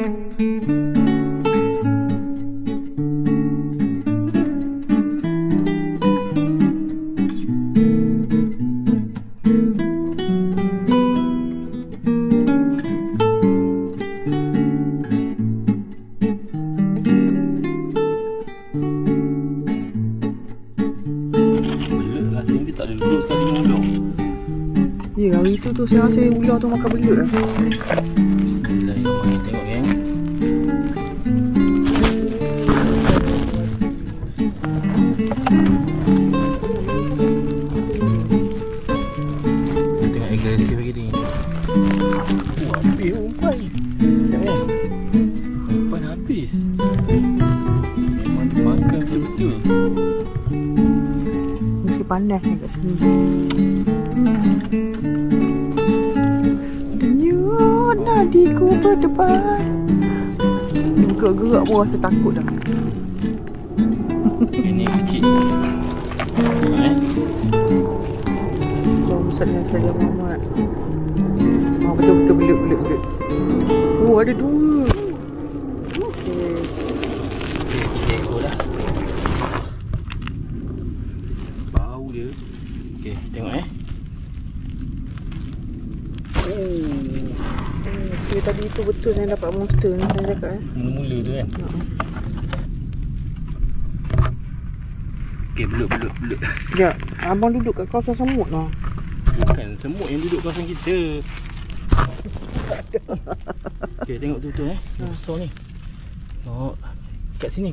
Ya, hari tu saya rasa ular tu makan belut lah. Bismillahirrahmanirrahim. Tengok geng. Tengok agresif lagi ni. Habis umpan. Tengok geng. Umpan habis. Memang dia makan betul-betul. Mesti panas ni kat sini. Denyut nadiku berdebar. Gerak-gerak pun rasa takut dah. Ini kecil. Tengok Kau besar dengan saya Muhammad. Betul-betul belut. Oh, ada dua. Okey. Tiga ekor dah. Bau dia. Okey, tengok Okay, tadi tu betul saya dapat monster ni saya cakap Mula-mula tu kan. Okey, belut. Ya, abang duduk kat kawasan semut lah. Bukan semut yang duduk kawasan kita. Okey, tengok tu besar ni. Oh, kat sini.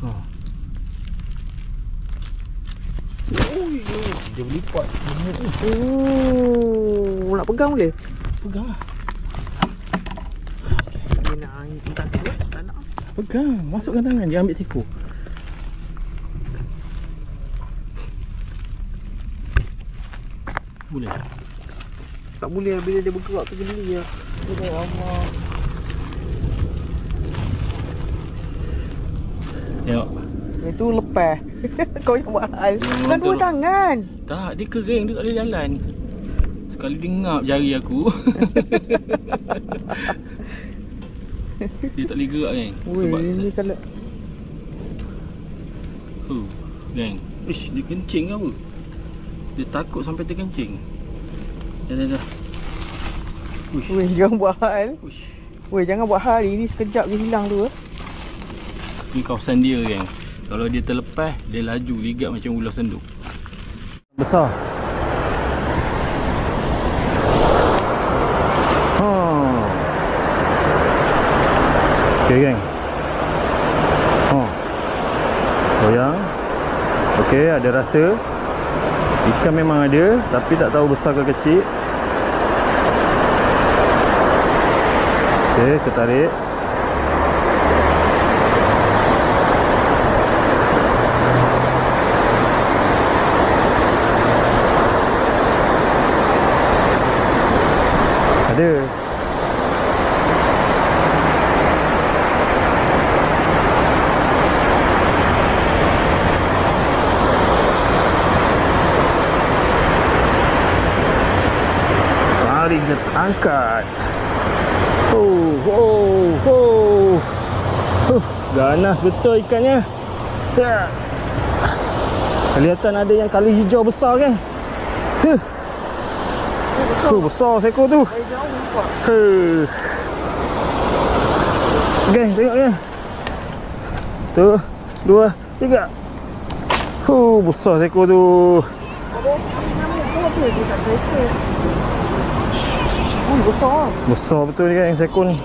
Oh. Dia berlipat. Oh, nak pegang boleh? Pegang lah. Dia nak takut lah, tak nak. Pegang, masukkan tangan, dia ambil seko. Boleh? Tak boleh bila dia bergerak tu geli ya. Ya Allah. Tengok. Itu lepas. Kau yang buat hal. Bukan dua tangan. Tak, dia kering, dia tak boleh jalan. Sekali dia ngap jari aku. Dia tak boleh gerak kan. Weh, ini kalau Geng. Ish, dia kencing ke apa? Dia takut sampai terkencing. Dah. weh, jangan buat hal. Uish. Weh, jangan buat hal. Ini sekejap dia hilang tu. Ni kawasan dia geng. Kalau dia terlepas, dia laju ligat macam ular senduk. Besar. Okey geng. Goyang. Okey, ada rasa. Ikan memang ada, tapi tak tahu besar ke kecil. Okey, ketarik. Ada. Mari kita angkat. Ganas betul ikannya. Kelihatan ada yang kali hijau besar kan. Besar seko tu. Geng, tengok ni. 1, 2, 3. Besar seko tu. Besar. Besar betul ni kan seko ni.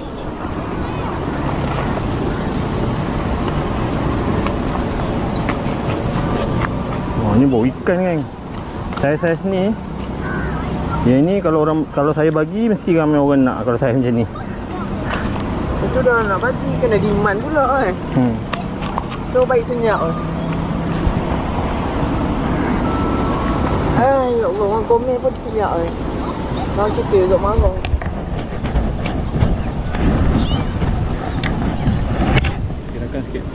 Ni bau ikan kan. Saiz-saiz ni. Yang ni kalau saya bagi mesti ramai orang nak kalau saya macam ni. Itu dah nak bagi kena demand pula kan. So baik senyap kan. Ya Allah, orang komen pun senyap kan. Kalau kita duduk marah. Kirakan sikit.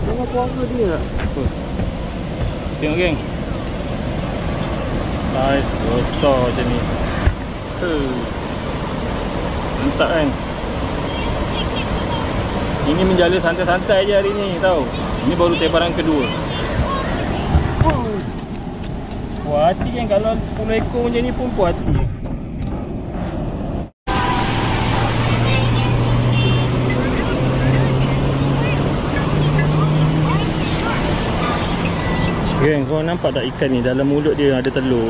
Jangan puasa dia tak? Tengok geng. Saiz besar macam ni. Mantap kan. Ini menjala santai-santai je hari ni tau. Ini baru tebaran kedua. Puas hati kan kalau 10 ekor macam ni pun puas hati. Geng, kau nampak tak ikan ni dalam mulut dia ada telur.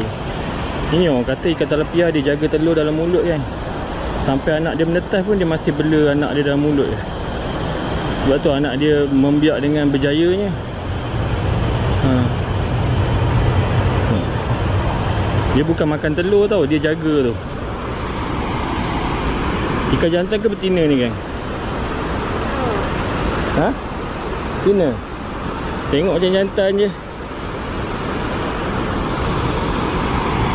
Ini orang kata ikan tilapia dia jaga telur dalam mulut kan. Sampai anak dia menetas pun dia masih bela anak dia dalam mulut dia. Sebab tu anak dia membiak dengan berjayanya. Dia bukan makan telur tau, dia jaga tu. Ikan jantan ke betina ni kan? Ha? Betina? Tengok macam jantan je.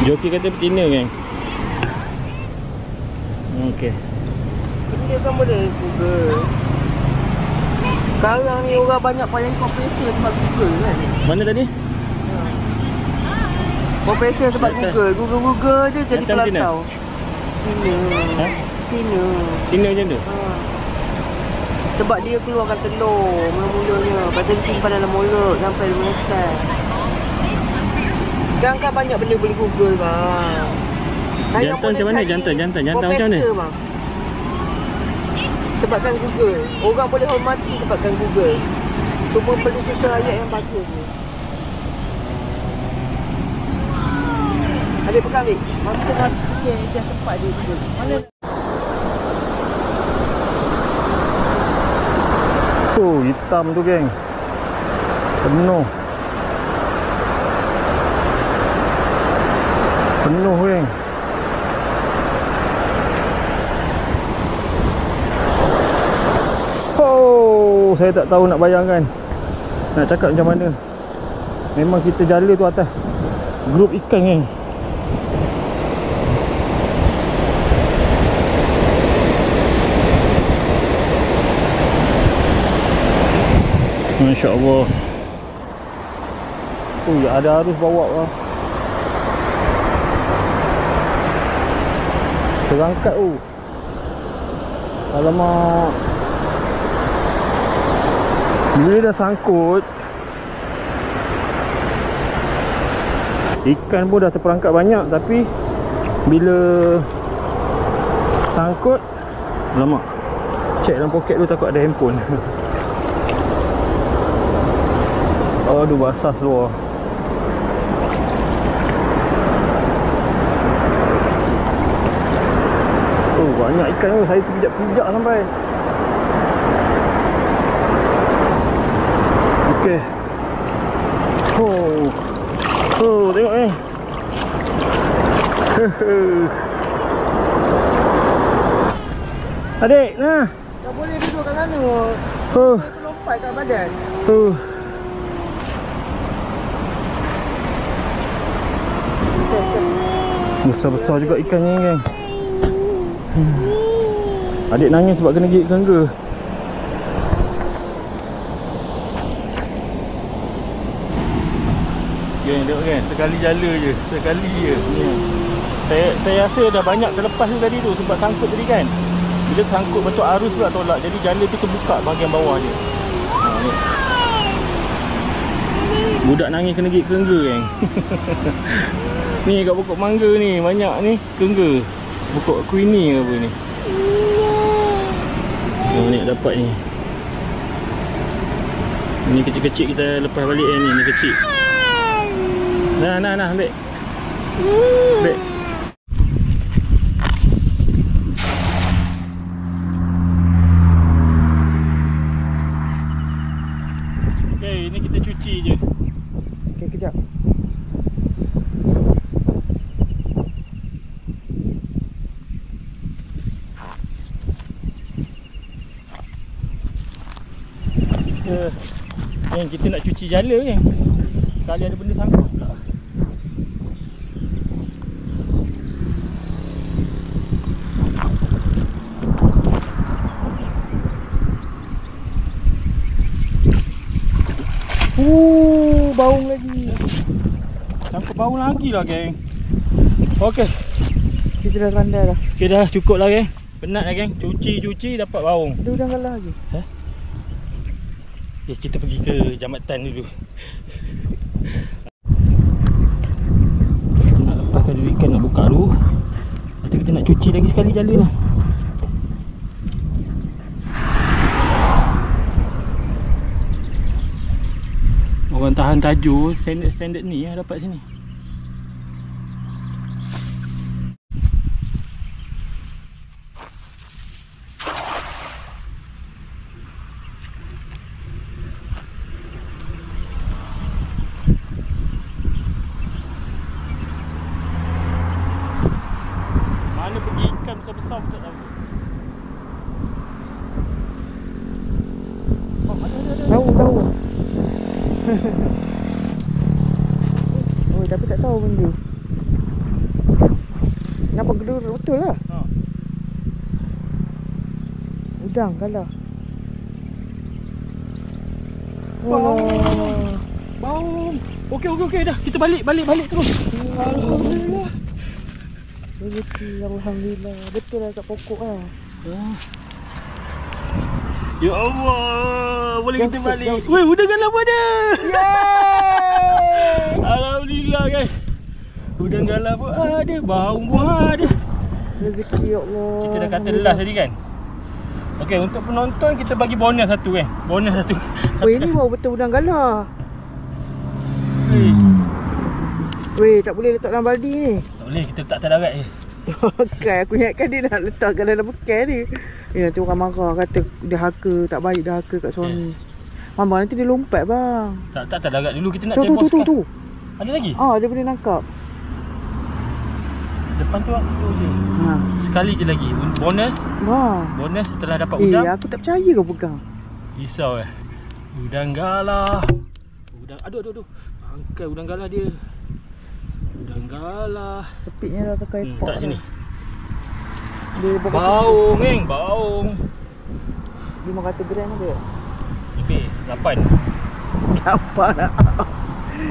Joki kata betina kan? Okey. Betina kan boleh Google. Sekarang ni orang banyak payah kompresor sebab Google kan? Mana tadi? Kompresor sebab Google je jadi pelantau. Betina. Ha? Betina. Betina macam tu? Sebab dia keluarkan telur mula-mulanya. Lepas tu simpan dalam mulut sampai 5 meter. Sekarang kan banyak benda boleh Google bang. Jantan macam mana? Jantan macam mana? Bang. Sebabkan Google. Orang boleh hormati sebabkan Google. Cuma perlu sesuatu ayat yang bagus ni. Adik pegang adik. Mami tengah fikir dia tempat dia Google. Mana? Oh, hitam tu geng. Penuh. Penuh geng. Oh, saya tak tahu nak bayangkan. Nak cakap macam mana. Memang kita jala tu atas grup ikan geng. Masya Allah. Ui, ada arus bawa lah. Terangkat tu. Alamak. Bila dah sangkut, ikan pun dah terperangkap banyak. Tapi bila sangkut, alamak, cek dalam poket tu takut ada handphone. Aduh, basah seluar. Oh, banyak ikan tu. Saya terpijak-pijak sampai. Okey. Oh, tengok ni. Adik, nah. Tak boleh duduk kat sana. Oh. Lompat kat badan. Besar-besar juga ikannya ni geng. Adik nangis sebab kena gigit kerangka. Geng, tengok geng, sekali jala je. Sekali je ni. Saya rasa dah banyak terlepas tu tadi tu sebab sangkut tadi kan. Bila sangkut betul arus pula tolak. Jadi jala tu terbuka bahagian bawah je. Ni. Budak nangis kena gigit kerangka geng. Ni kat pokok mangga ni banyak ni kerangka. Pokok queenie ke apa ni. Oh, ni dapat ni. Ni kecil-kecil kita lepas balik ni kecil. Nah, ambil. Ambil. Okey, ni kita cuci je. Okey, kejap. Yang kita nak cuci jala kan. Sekali ada benda sangkut pula. Baung lagi. Sangkut baung lagi lah geng. Okey. Kita dah pandai dah. Okey dah, cukup lah geng. Penat lah geng. Cuci dapat baung. Ada udang galah lagi. Kita pergi ke jambatan dulu. Kita nak lepaskan dulu ikan, nak buka dulu. Nanti kita nak cuci lagi sekali jala lah. Orang tahan tajuk standard ni lah dapat sini. Mana pergi ikan besar-besar pun tak tahu. Oh, ada. Tahu. Oh, tapi tak tahu benda. Nampak gedor betul lah. Udang galah. Baung. Okey dah. Kita balik terus. Alhamdulillah. Rezeki, alhamdulillah. Betul lah kat pokok lah. Ya Allah, boleh kita balik. Weh, udang galah pun ada. Yeay! Alhamdulillah guys. Udang galah pun ada, baung pun ada. Rezeki ya Allah. Kita dah kata last tadi kan. Okey, untuk penonton kita bagi bonus satu kan. Bonus satu. Weh, ni baru betul udang galah. Weh, tak boleh letak dalam baldi ni. Tak boleh, kita letak atas darat je. Kan aku ingatkan dia nak letakkan dalam bekal ni. Nanti orang marah kata dia haka, tak baik dah haka kat suami. Mama nanti dia lompat bang. Tak darat dulu, kita nak Tu. Ada lagi? Dia boleh nangkap. Depan tu je. Sekali je lagi. Bonus. Bonus setelah dapat udang. Aku tak percaya kau pegang. Risau Udang galah. Aduh. Angkat udang galah dia. Udang galah. Sepitnya dah pakai pot. Tak sini. Baung. Baung. 500 gram ada. Lebih 8. Apa nak?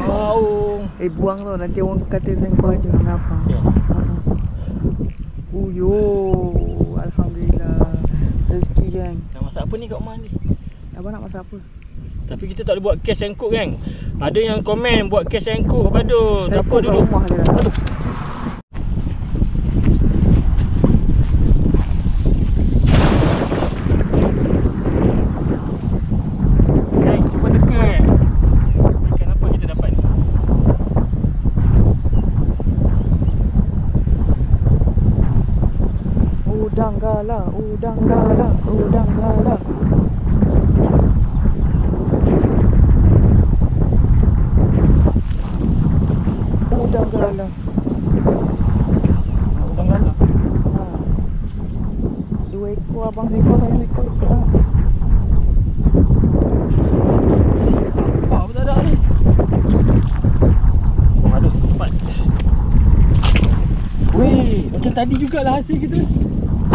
Baung. Buang tau, nanti orang kata sengkau aja. Kenapa? Uyo, alhamdulillah. Rezeki kan. Nak masak apa ni kat rumah ni? Abang nak masak apa? Tapi kita tak boleh buat cash and cook kan. Ada yang komen buat cash and cook. Aduh, tak apa dulu. Rumah je lah. Cuba teka kan. Ikan apa kita dapat ni? Udang galah. Udang galah. Dua ekor abang seekor, saya seekor. Apa tak ada ni? Aduh, cepat. Weh, macam tadi jugalah hasil kita.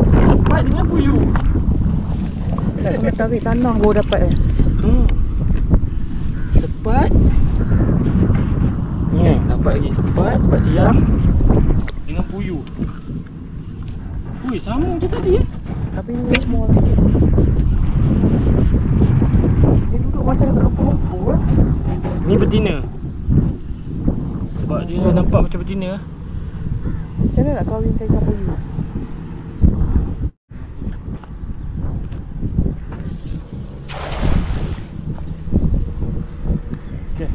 Cepat dengan puyuh. Tak kena tarik tanah baru dapat Sepat. Ni dapat lagi sepat siam dengan puyuh. Weh, sama je tadi Tapi ni small sikit. Dia duduk macam dekat rumput-rumput. Ni betina. Sebab dia nampak macam betina. Macam mana nak kahwinkan ikan puyuh? Okay.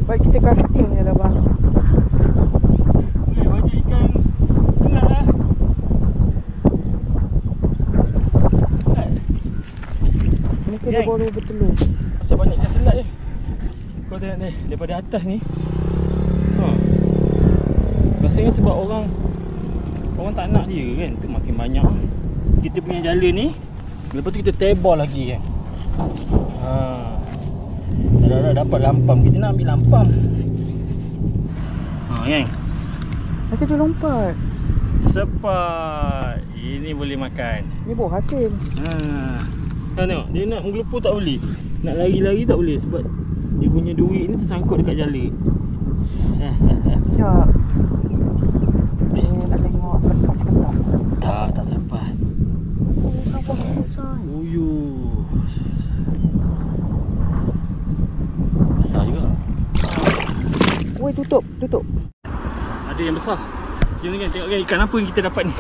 Baik kita casting je lah bang. Banyak ikan selat lah. Mungkin dia baru bertelur. Pasal banyak ikan selat je. Kau tengok ni, daripada atas ni. Rasanya sebab orang tak nak dia kan, tu makin banyak. Kita punya jala ni, lepas tu kita tebal lagi kan. Dah dapat lampam, kita nak ambil lampam. Kan? Macam dia lompat. Sepat. Ini boleh makan. Ni buah hasil. Kau tengok, dia nak menggelupur tak boleh. Nak lari-lari tak boleh sebab dia punya duit ni tersangkut dekat jala. Ya. Nak tengok lepas ke tak? Tak lepas. Apa besar? Besar juga. Woi, tutup. Ada yang besar. Jom kan, tengok kan ikan apa yang kita dapat ni.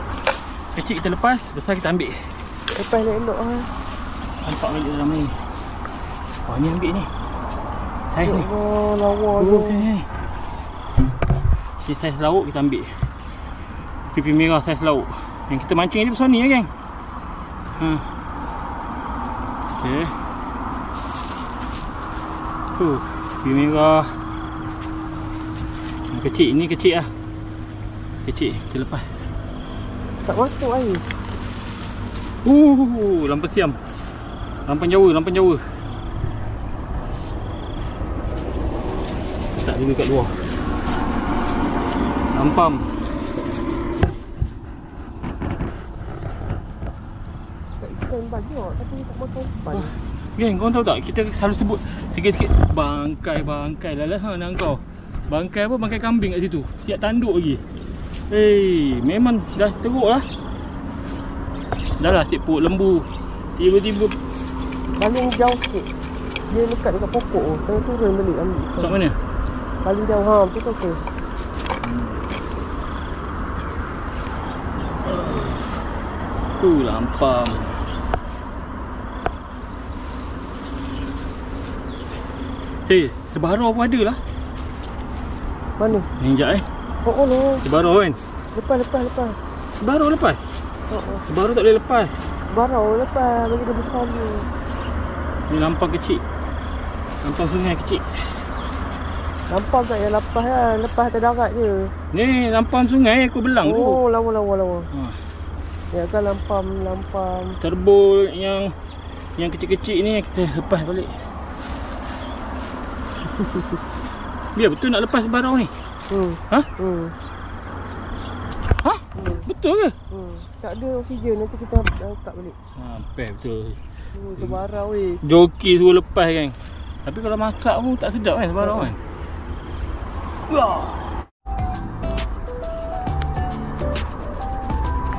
Kecil kita lepas, besar kita ambil. Lepas elok ha. Nampak balik dalam ni. Wah, ni ambil ni. Saiz ni. Oh, lawa tu. Sini. Ni saiz lauk kita ambil. Pipi merah saiz lauk. Yang kita mancing ni besar ni ya, geng. Okey. Pipi merah. Yang kecil, ni kecil lah. Kecil, kita lepas. Tak masuk air. Lampan siam. Lampan Jawa. Tak dulu kat luar. Lampam. Ikan banyak tapi tak makan umpan. Geng, kau tahu tak? Kita selalu sebut sikit-sikit bangkai. Lalas nak kau. Bangkai apa? Bangkai kambing kat situ. Siap tanduk lagi. Memang dah teruk lah. Dah lah asyik perut lembu. Tiba-tiba Paling jauh sikit. Dia dekat pokok tu. Saya turun balik ambil. kat mana? Paling jauh tu ke? Tu lampam. Sebarau pun ada lah. Mana? Ni sekejap Oh no. Sebarau kan? Lepas. Sebarau lepas? Sebarau tak boleh lepas. Barau lepas bagi dia besar ni. Ni lampam kecil. Lampam sungai kecil. Lampam tak yang lepas lah. Lepas atas darat je. Ni lampam sungai aku belang tu. Oh, lawa. Ya kan lampam. Terbol yang kecil-kecil ni kita lepas balik. Biar betul nak lepas sebarau ni. Ha? Betul ke? Tak ada oksigen, nanti kita angkat balik. Sampai betul. Sebarau weh. Joki suruh lepas kan. Tapi kalau masak pun tak sedap kan sebarau kan.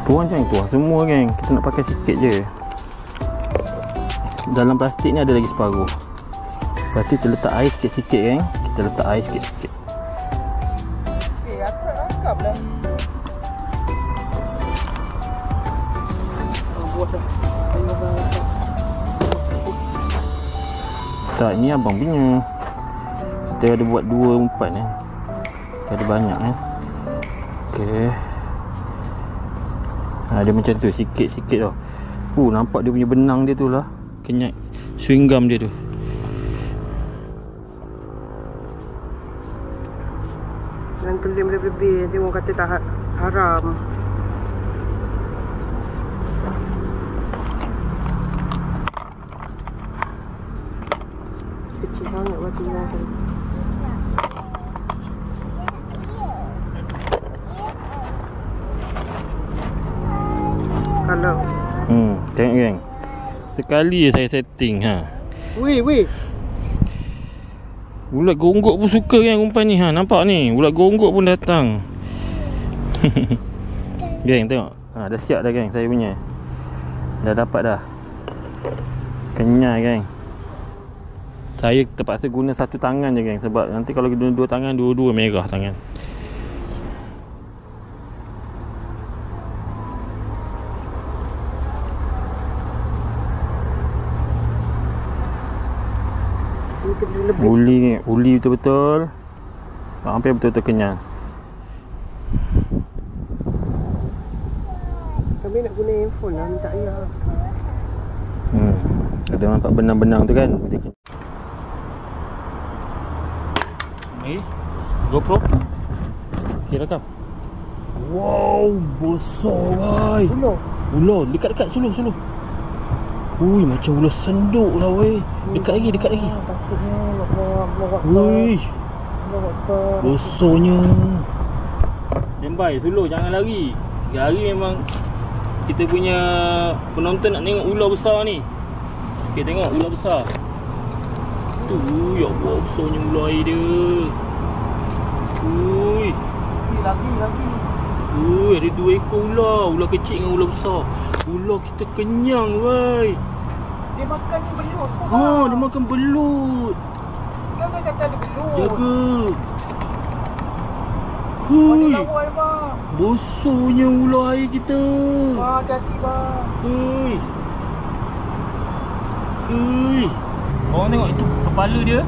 Tuan macam tu lah semua geng. Kita nak pakai sikit je. Dalam plastik ni ada lagi separuh. Lepas tu kita letak air sikit-sikit geng. Kita letak air sikit-sikit. Angkat dah. Buat dah. Tak, ni abang punya. Kita ada buat 2 umpan kan. Kita ada banyak kan. Okey. Dia macam tu sikit-sikit tau. Nampak dia punya benang dia tu lah. Kenyat chewing gum dia tu. Yang kelim lebih-lebih. Nanti orang kata tak haram. Kecil sangat batu ni. Kalau tengok geng. Sekali je saya setting Weh. Ulat gonggok pun suka kan umpan ni nampak ni. Ulat gonggok pun datang. Geng tengok. Dah siap dah geng saya punya. Dah dapat dah. Kenyal geng. Saya terpaksa guna satu tangan je geng. Sebab nanti kalau guna 2 tangan, dua-dua merah tangan. Uli betul-betul. Hampir betul-betul kenyal. Kami nak guna handphone lah, minta ayah. Ada nampak benang-benang tu kan. GoPro. Okay, rakam. Wow, besar wai. Ular dekat-dekat suluh. Ui, macam ular senduk lah weh. Dekat lagi. Takutnya nak bawa. Ui, besarnya. Jembai, suluh jangan lari. Lari memang kita punya penonton nak tengok ular besar ni. Okay, tengok ular besar. Tu, ya Allah, besarnya ular air dia. Ui. Lagi. Ui, ada 2 ekor ular. Ular kecil dengan ular besar. Ular kita kenyang, wei. Dia makan belut pun. Oh, dia makan belut. Jangan kata ada belut. Jaga. Ada Hui, lawan bang. bosoknya ular air kita. Hati-hati bang. Hui. Hui. Korang tengok itu kepala dia.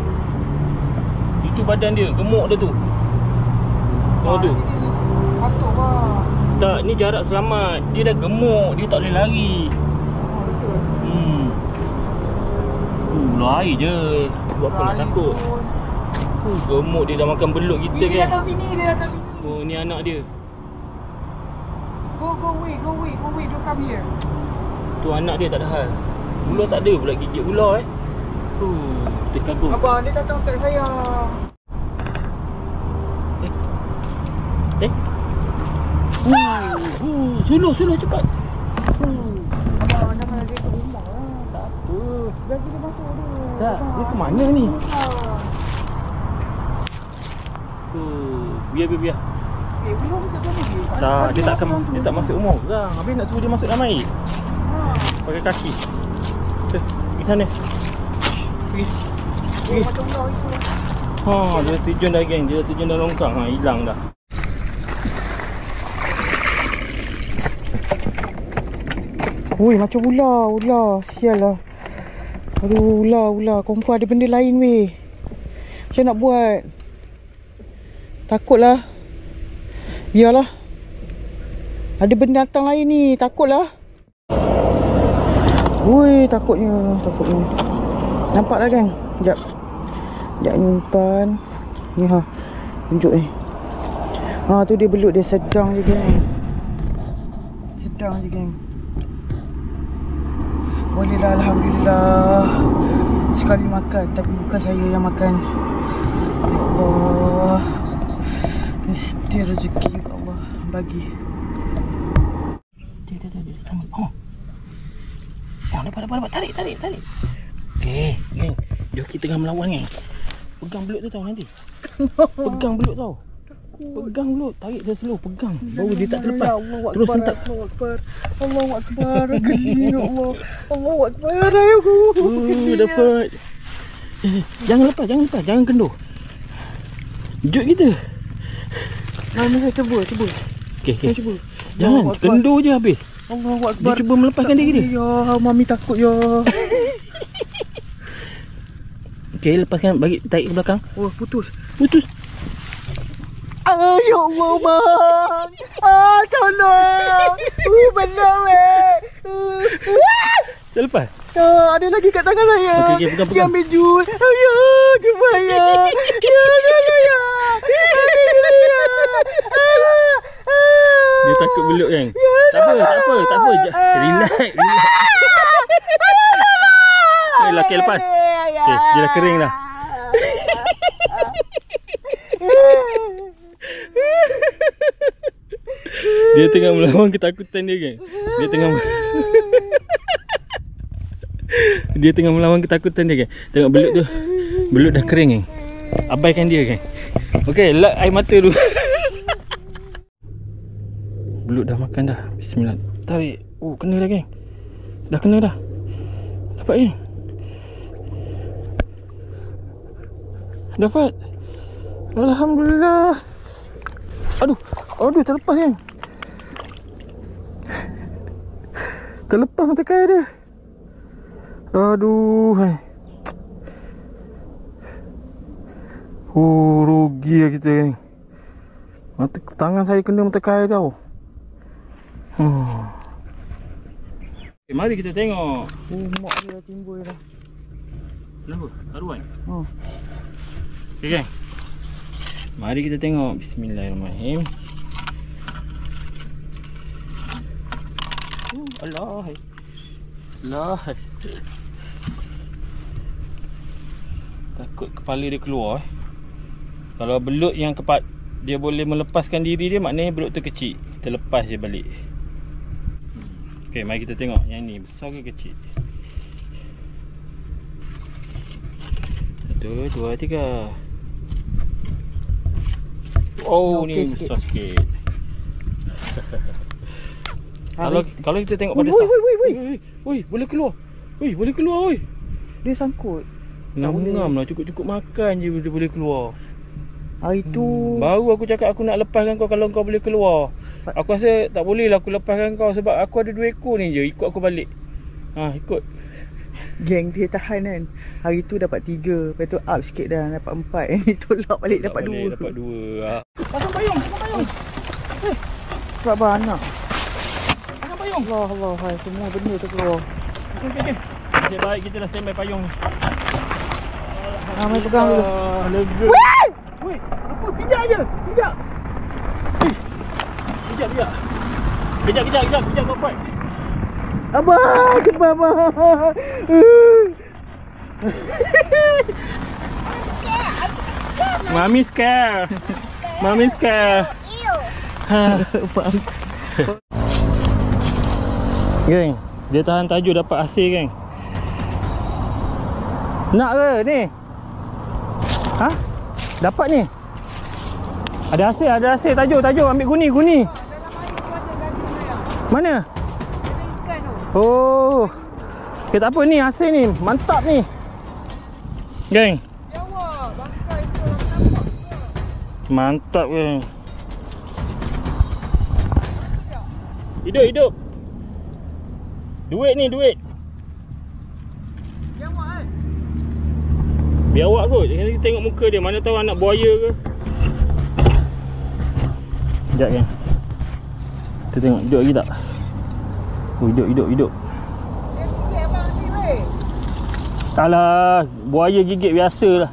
Itu badan dia, gemuk dia tu. Tengok tu. Patut bang. Tak, ni jarak selamat. Dia dah gemuk, dia tak boleh lari. Betul. Ular air je. Buat apa nak takut? Gemuk, dia dah makan belut kita Dia kan. datang sini. Oh, ni anak dia. Go away. Don't come here. Tu anak dia tak ada hal. Ular tak ada pula gigit ular kita kagum. Abang, dia datang kat saya. Suluh cepat. Abang, jangan ada kat rumah lah. Tak apa. Bagi dia masuk dulu. Tak, dia ke mana ni? Biar. Belum tak sama dia. Tak, dia tak masuk rumah orang. Habis nak suruh dia masuk dalam air. Pakai kaki. Pergi sana. Pergi. Macam ular itu. Dia terjun dah geng. Dia terjun dah longkang. Hilang dah. Oi, macam ular. Sial lah. Aduh, ular. Confirm ada benda lain weh. Macam nak buat? Takutlah. Biarlah. Ada benda datang lain ni. Takutlah. Ui, takutnya. Nampak dah kan? Sekejap nyimpan. Ni tunjuk ni. Tu dia belut dia sedang je geng. Bolehlah, alhamdulillah. Sekali makan, tapi bukan saya yang makan. Ya Allah. Mesti rezeki juga Allah bagi. Dia. Dapat. Tarik. Okey, geng. Joki tengah melawan geng. Pegang belut tu tau nanti. Pegang belut tau. Pegang belut, tarik dia slow, pegang. Baru dia tak terlepas. Terus sentak. Allahu Akbar. Geli ya Allah. Allahu Akbar. Aku. Dapat. Jangan lepas. Jangan kendur. Jut kita. Saya cuba. Okey. Cuba. Jangan, kendur je habis. Allahu Dia Akbar. cuba melepaskan diri dia. Ya, mami takut ya. Okey, lepaskan, bagi tarik ke belakang. Oh, putus. Ya Allah bang. Tolong. Benar weh. Dah lepas? Ada lagi kat tangan saya. Okey, pegang. Dia ambil jul. Ya, kebaya. Ya. Dia takut belut kan? Tak apa. Relax. Okey, lepas. Okey, dia dah kering dah. Dia tengah melawan ketakutan dia kan? Dia tengah melawan ketakutan dia kan? Tengok belut tu. Belut dah kering kan? Abaikan dia kan? Okey, lap air mata dulu. Belut dah makan dah. Bismillah. Tarik. Kena dah geng. Dah kena dah. Dapat geng. Dapat. Alhamdulillah. Aduh, terlepas geng. Terlepas mata kail dia. Aduh. Rugi lah kita geng. Tangan saya kena mata kail tau. Mari kita tengok. Mak dia dah timbul dah. Kenapa? Taruhan? Okay geng. Mari kita tengok. Bismillahirrahmanirrahim. Allah. Takut kepala dia keluar. Kalau belut yang dia boleh melepaskan diri dia, maknanya belut tu kecil. Kita lepas je balik. Okey, mari kita tengok yang ni besar ke kecil. 1, 2, 3. Oh, okey ni sikit. besar sikit. Kalau kita tengok pada Woi, boleh keluar. Woi, boleh keluar woi. Dia sangkut. Ngam-ngam lah, cukup-cukup makan je dia boleh keluar. Hari tu Baru aku cakap aku nak lepaskan kau kalau kau boleh keluar. Aku rasa tak boleh lah aku lepaskan kau sebab aku ada 2 ekor ni je. Ikut aku balik. Ha, ikut. geng dia tahan kan. Hari tu dapat 3. Lepas tu up sikit dah dapat 4. Ni tolak balik dapat 2. Dapat 2. Ha. Pasang payung, Sebab beranak. Pasang payung. Allah, hai, semua benda tu keluar. Okey. Nasib baik kita dah standby payung ni. Mari pegang dulu. Lega. Woi, apa? Pijak je. Pijak. Kejap kau kuat. Abah, cepat abah. Mami scare. Geng, dia tahan tajuk dapat hasil geng. Nak ke ni? Ha? Dapat ni? Ada hasil tajuk ambil guni. Mana? Oh. Okay, tak apa ni hasil ni. Mantap ni. Geng. Mantap geng. Hidup. Duit ni. Biar awak kot. Kita tengok muka dia. Mana tahu anak buaya ke. Sekejap kan. Kita tengok hidup lagi tak. Oh, hidup. Alah, buaya gigit biasa lah.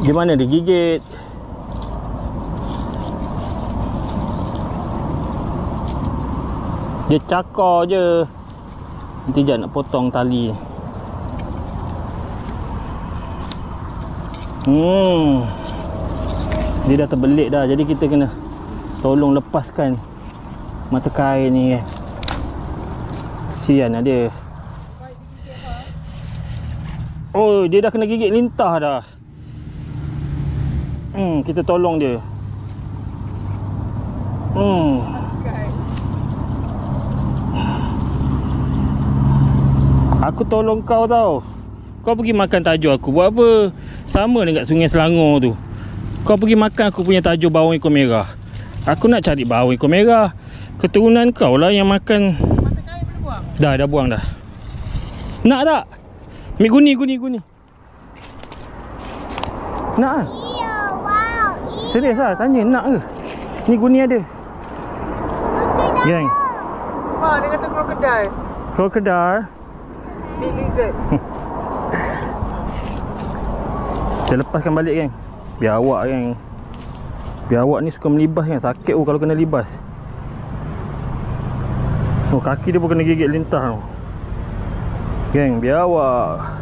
Di mana dia gigit? Dia cakar je. Nanti sekejap nak potong tali. Dia dah terbelit dah. Jadi kita kena tolong lepaskan mata kain ni. Kesian lah dia. Oh, dia dah kena gigit lintah dah. Kita tolong dia. Aku tolong kau tau. Kau pergi makan tajuk aku. Buat apa? Sama dekat Sungai Selangor tu. Kau pergi makan aku punya tajuk bawang ekor merah. Aku nak cari bawang ekor merah. Keturunan kau lah yang makan. Mata kain boleh buang? Dah buang dah. Nak tak? Ambil guni. Nak kan? Iya, wow. Serius lah, tanya nak ke? Ni guni ada. Geng, Wah, dia kata krokodil. krokodil. Big lizard. Kita lepaskan balik geng. Biar awak geng. Biar awak ni suka melibas kan. Sakit kalau kena libas. Oh, kaki dia pun kena gigit lintah. Geng, biar awak.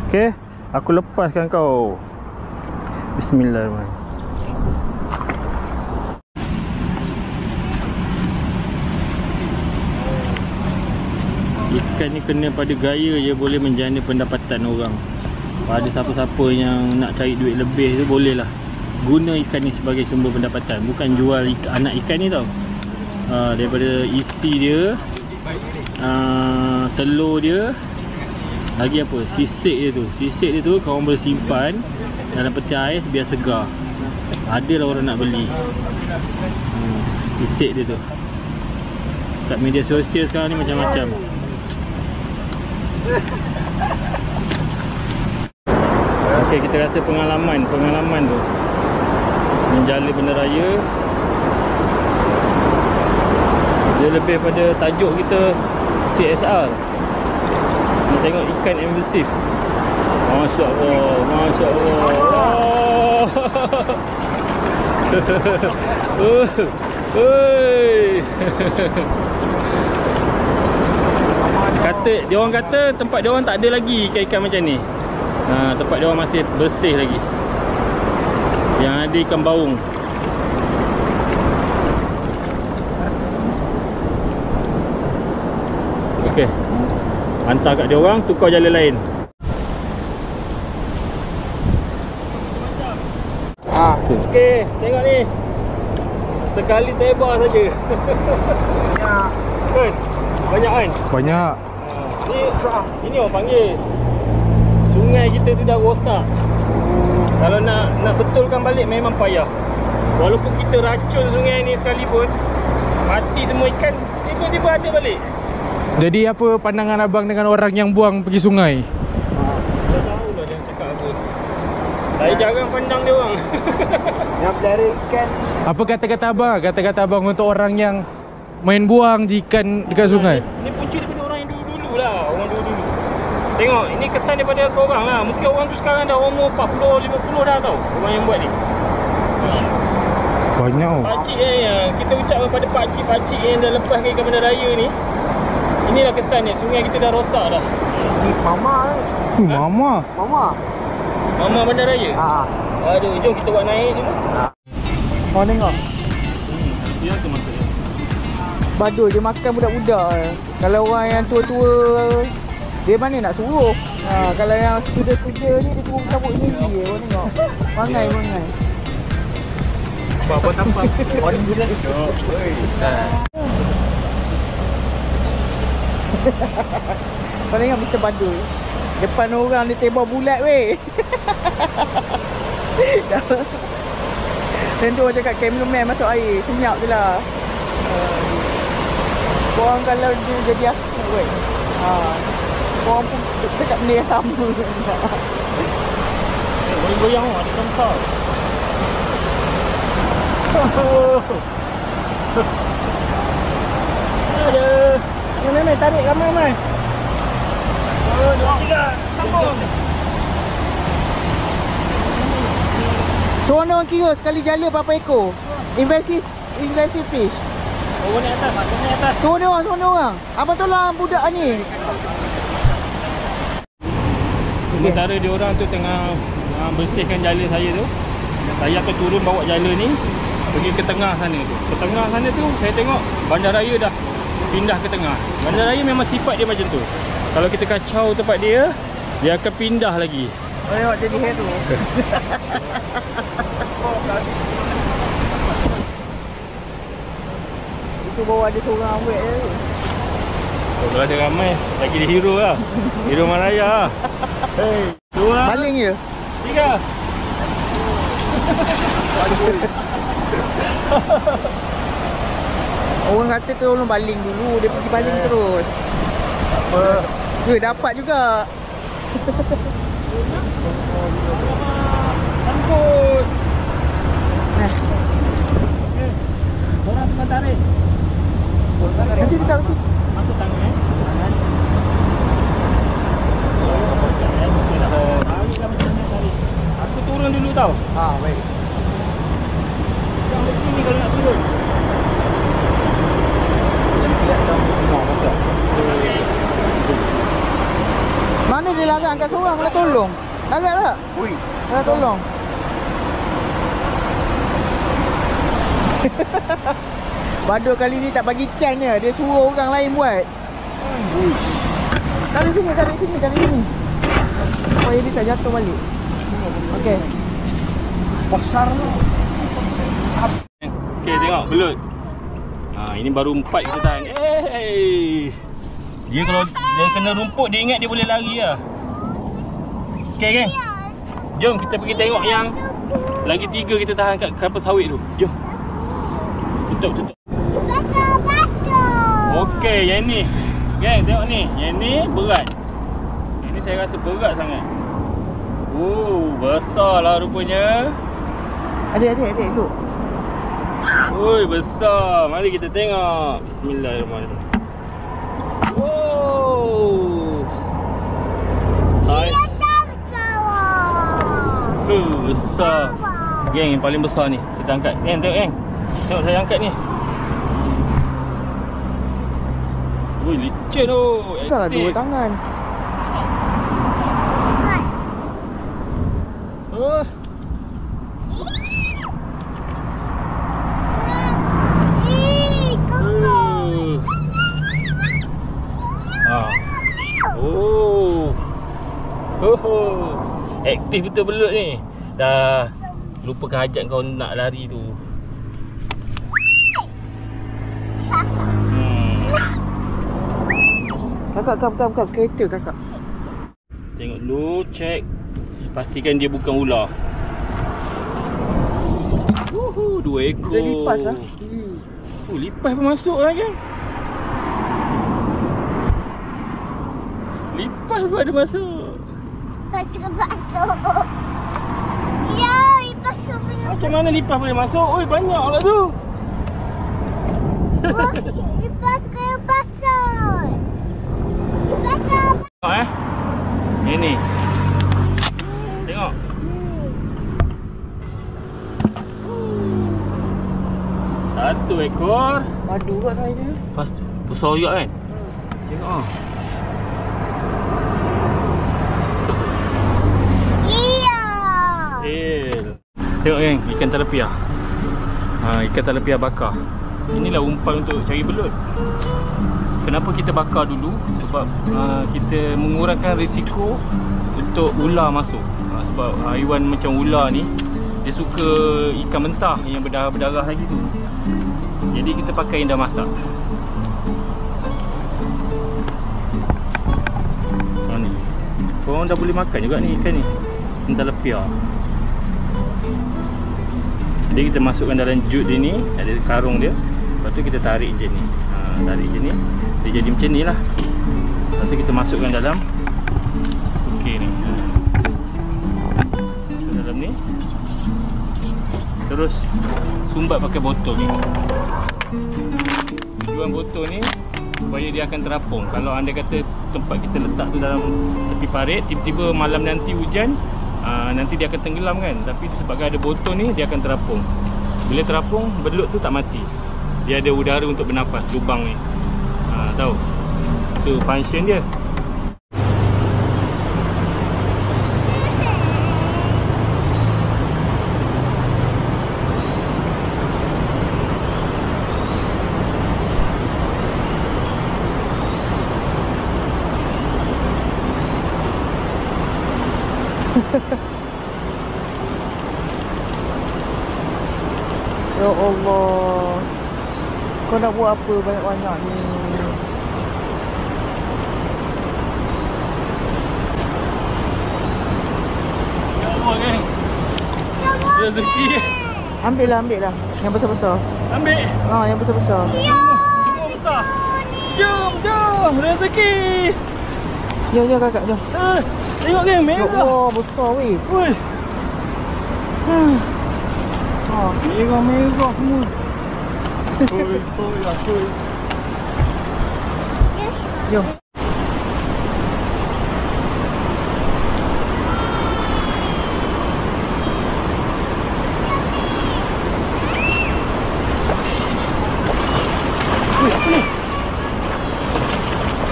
Okay, aku lepaskan kau. Bismillahirrahmanirrahim. Ikan ni kena pada gaya je boleh menjana pendapatan orang. Pada siapa-siapa yang nak cari duit lebih tu boleh lah guna ikan ni sebagai sumber pendapatan. Bukan jual anak ikan ni tau. Daripada isi dia, telur dia, lagi apa, sisik dia tu korang boleh simpan dalam peti ais biar segar. Adalah orang nak beli sisik dia tu. Kat media sosial sekarang ni macam-macam. Okey, kita rasa pengalaman tu menjala benda raya dia lebih pada tajuk kita CSR. Nak tengok ikan invasif. Masya Allah. Dia orang kata tempat dia orang tak ada lagi ikan-ikan macam ni. Tempat dia orang masih bersih lagi. Yang ada ikan baung. Okey. Hantar kat dia orang, tukar jalan lain. Okey, tengok ni. Sekali tebar saja. Banyak. Kan? Banyak kan? Banyak. Ini orang panggil sungai kita sudah rosak. Kalau nak betulkan balik memang payah. Walaupun kita racun sungai ni sekalipun, mati semua ikan, tiba-tiba ada balik. Jadi apa pandangan abang dengan orang yang buang pergi sungai? Tak tahulah dia cakap apa. Saya jarang pandang dia orang. Yang pelihara ikan. Apa kata-kata abang? Kata-kata abang untuk orang yang main buang ikan dekat sungai? Ini punca daripada orang yang dulu-dulu lah. Orang dulu-dulu. Tengok, ini kesan daripada korang lah. Mungkin orang tu sekarang dah umur 40, 50 dah tau. Orang yang buat ni. Banyak oh. Pakcik kita ucap kepada pakcik-pakcik yang dah lepaskan ikan bandar raya ni. Inilah kesan ni, sungai kita dah rosak dah. Mama Mama bandar raya? Aduh, jom kita buat naik dulu. Kau tengok Dia tu maksudnya. Badul dia makan budak-budak. Kalau orang yang tua-tua, dia mana nak suruh. Kalau yang student-student ni, dia suruh cabut sendiri. Kau tengok. Mangai. Apa tanpa orang gila. Kau tengok Mr. Badul. Depan orang dia tebak bulat weh. Dan tu orang cakap cameraman masuk air. Senyap je lah. Korang kalau dia jadi aku weh. Korang pun dekat benda yang sama. Goyang-goyang ada tempat. Aduh. Ni tarik ramai-ramai. Sambung. Tuan orang kira sekali jala berapa ekor? Invasive fish. Oh, ni atas. Tuan orang. Abang tolong budak ni. Sementara dia orang tu tengah bersihkan jala saya tu. Saya akan turun bawa jala ni pergi ke tengah sana tu. Ke tengah sana tu saya tengok bandaraya dah pindah ke tengah. Bandaraya memang sifat dia macam tu. Kalau kita kacau tempat dia, dia akan pindah lagi. Oh, tengok jadi hero. Itu bawa ada seorang awet je tu. Kalau ada ramai, lagi dia hero lah. Hero Malaya lah. Hey, dua. Baling je. Tiga. Orang kata tolong baling dulu. Dia pergi baling terus. Apa? Dapat juga. Sangkut. Orang tengah tarik. Nanti dekat tu. Masuk tangan Aku turun dulu tau. Baik. Yang lebih ni kalau nak turun. Mana dia larang kat seorang nak tolong? Larang tak? Nak tolong. Badul kali ni tak bagi chance dia suruh orang lain buat. Tarik sini. Supaya dia tak jatuh balik. Okey. Pasar tu. Okey, tengok belut. Ini baru 4 kita tahan. Dia kalau dia kena rumput, dia ingat dia boleh lari lah. Okey kan? Jom kita pergi tengok yang lagi 3 kita tahan kat kapal sawit tu. Jom. Tutup. Okey, yang ni. Gang, tengok ni. Yang ni berat. Yang ni saya rasa berat sangat. Besar lah rupanya. Adik, look. Ui, besar. Mari kita tengok. Bismillahirrahmanirrahim. Besar. Geng, yang paling besar ni kita angkat. Geng, tengok geng. Tengok saya angkat ni. Ui, licin tu. Salah 2 tangan. Aktif betul belut ni. Dah lupakan hajat kau nak lari tu. Kakak, kam. Kereta kakak. Tengok dulu, check. Pastikan dia bukan ular. 2 ekor. Dia lipas lah. Lipas pun masuk lah kan. Lipas pun ada masuk. Masuk. Ya, lipas tu punya. Macam mana lipas boleh masuk? Oi, banyak lah tu. Wah, lipas kaya pasal. Tengok Ini. Tengok. Satu ekor. Madu kat saya dia. Lepas tu besar juga kan. Tengok Iya. Tengok geng, ikan telepia. Ikan telepia bakar. Inilah umpan untuk cari belut. Kenapa kita bakar dulu? Sebab kita mengurangkan risiko untuk ular masuk. Sebab haiwan macam ular ni, dia suka ikan mentah yang berdarah-berdarah lagi tu. Jadi kita pakai yang dah masak. Ni. Korang dah boleh makan juga ni ikan ni. Ikan telepia. Jadi kita masukkan dalam jut dia ni, ada karung dia. Lepas tu kita tarik je ni. Tarik je ni. Dia jadi macam ni lah. Lepas tu kita masukkan dalam okey ni. Masuk dalam ni. Terus sumbat pakai botol ni. Tujuan botol ni supaya dia akan terapung. Kalau anda kata tempat kita letak tu dalam tepi parit, tiba-tiba malam nanti hujan, nanti dia akan tenggelam kan. Tapi sebabkan ada botol ni, dia akan terapung. Bila terapung, belut tu tak mati. Dia ada udara untuk bernafas, lubang ni. Tahu? Itu function dia. Ya Allah. Kau nak buat apa banyak-banyak ni? Ya Allah kan. Rezeki. Ambil lah. Yang besar-besar. Ambil. Yang besar-besar. Semua besar. Jom. Rezeki. Jom kakak, jom. Tengok kan, merah. Oh, besar weh. Ui. Merah semua. Oi. Jom.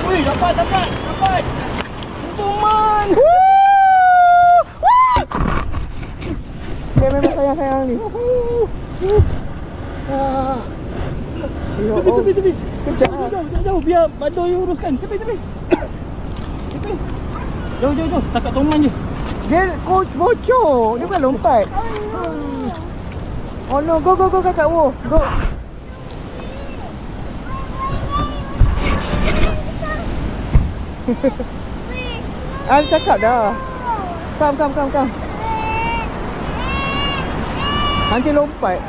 Ui, dapat. Untungan. Dia memang sayang ni. Tepi. Jauh. Biar Badoi uruskan. Tepi. Jauh. Takat toman je. Dia bocor. Dia bukan lompat. Oh no, go kakak. Go. Aku cakap dah. Come. Nanti lompat.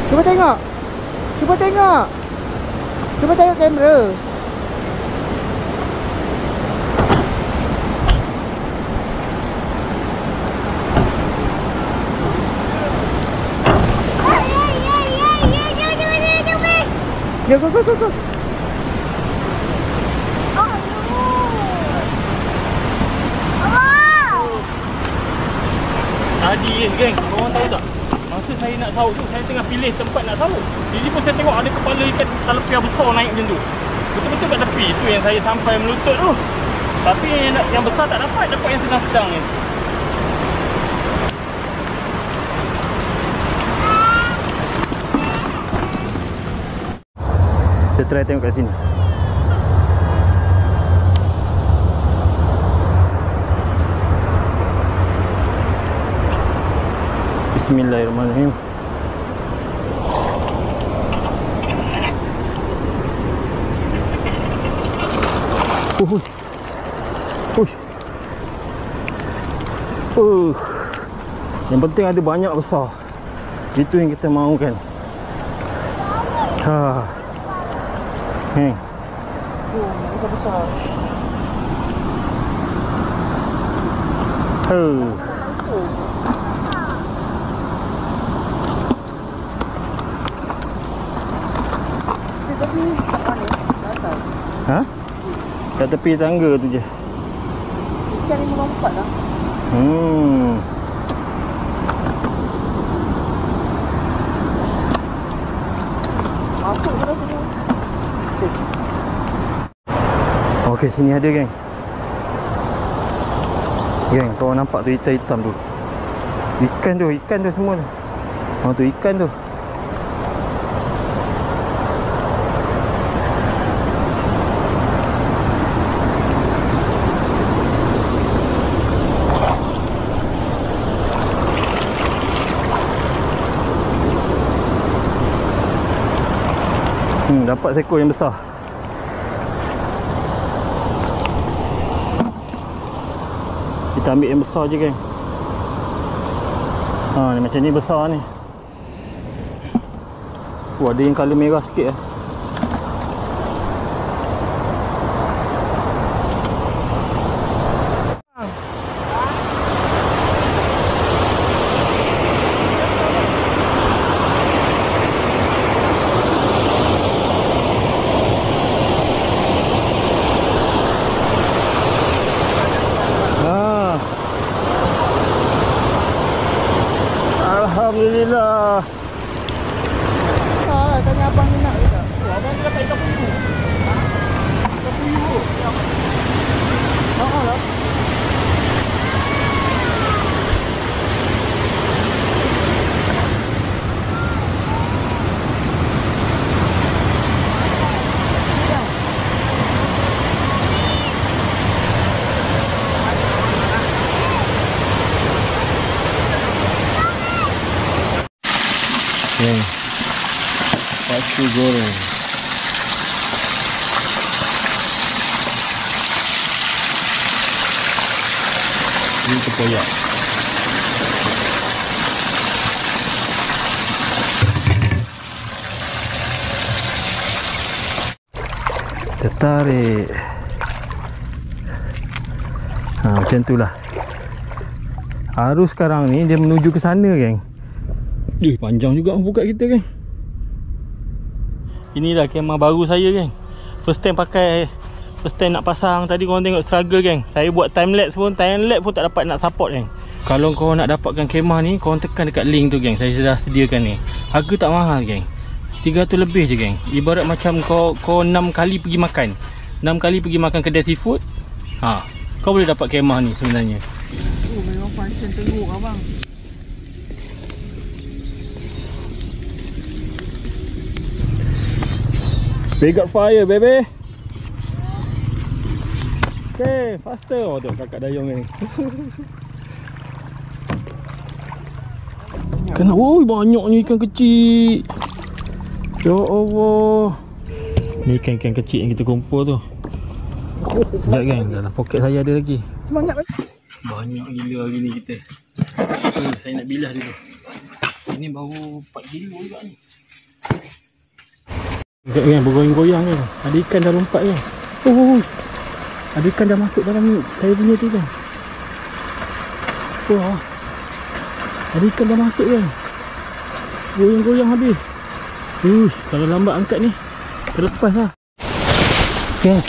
Cuba tengok kamera. Go. Tadi geng, korang tahu tak? Masa saya nak saut tu, saya tengah pilih tempat nak saut. Jadi pun saya tengok ada kepala ikan telepia besar naik macam tu. Betul-betul kat tepi tu yang saya sampai melutut tu. Tapi yang besar tak dapat yang sedang-sedang ni. Kita try tengok kat sini. Bismillahirrahmanirrahim. Push. Yang penting ada banyak besar. Itu yang kita mahukan. Besar. Tapi kat mana? Atas. Ha? Kat tepi tangga tu je. Ikan ni melompat lah. Masuk ke dalam sini. Okey, sini ada geng. Geng, kau nampak tu hitam-hitam tu? Ikan tu semua tu. Tu ikan tu. Dapat seekor yang besar. Kita ambil yang besar je geng. Ni macam ni besar ni. Ada yang colour merah sikit . Alhamdulillah. Tanya abang ni nak ke tak? Abang ni dapat ikan puyuh. Ikan puyuh. Lah. Pacu goreng. Ini tempoyak. Tertarik. Macam itulah. Arus sekarang ni dia menuju ke sana geng. Panjang juga buka kita geng. Inilah kemah baru saya geng. First time pakai. First time nak pasang. Tadi korang tengok struggle geng. Saya buat time lapse pun tak dapat nak support geng. Kalau korang nak dapatkan kemah ni, korang tekan dekat link tu geng. Saya sudah sediakan ni. Harga tak mahal geng, 300 lebih je geng. Ibarat macam kau 6 kali pergi makan. 6 kali pergi makan kedai seafood. Kau boleh dapat kemah ni sebenarnya. Memang function teruk abang. We got fire baby. Okay, faster. Tu kakak dayung ni. Kena, banyaknya ikan kecil. Ya Allah. Ni ikan-ikan kecil yang kita kumpul tu. Sekejap kan, dalam poket saya ada lagi. Semangat lagi. Banyak gila hari ni kita. Saya nak bilas dulu. Ini baru 4 kilo juga ni. Dekat kan, bergoyang-goyang kan. Ada ikan dah lompat kan. Ada ikan dah masuk dalam kayu punya tu kan. Ada ikan dah masuk kan. Goyang-goyang habis. Kalau lambat angkat ni, terlepas lah. Okay.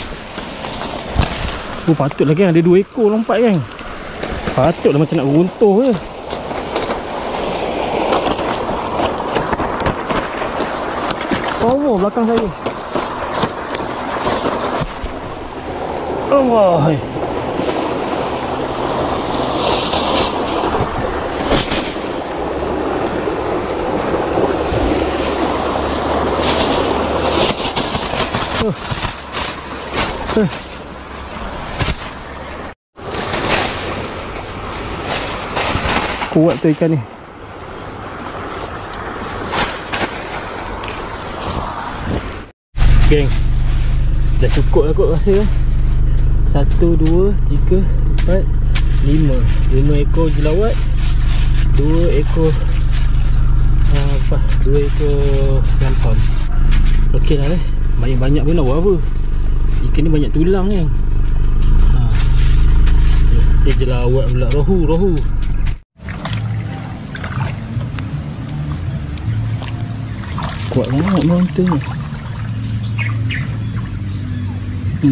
Patutlah kan ada 2 ekor lompat kan. Patutlah macam nak runtuh je. Belakang saya. Allah. Kuat tu ikan ni. Geng, dah cukup lah kot rasa. 1, 2, 3, 4, 5 ekor jelawat, 2 ekor 2 ekor lampam. Okey lah banyak-banyak pun lawa apa. Ikan ni banyak tulang ni. Jelawat pula, rohu. Kuat banget monster ni.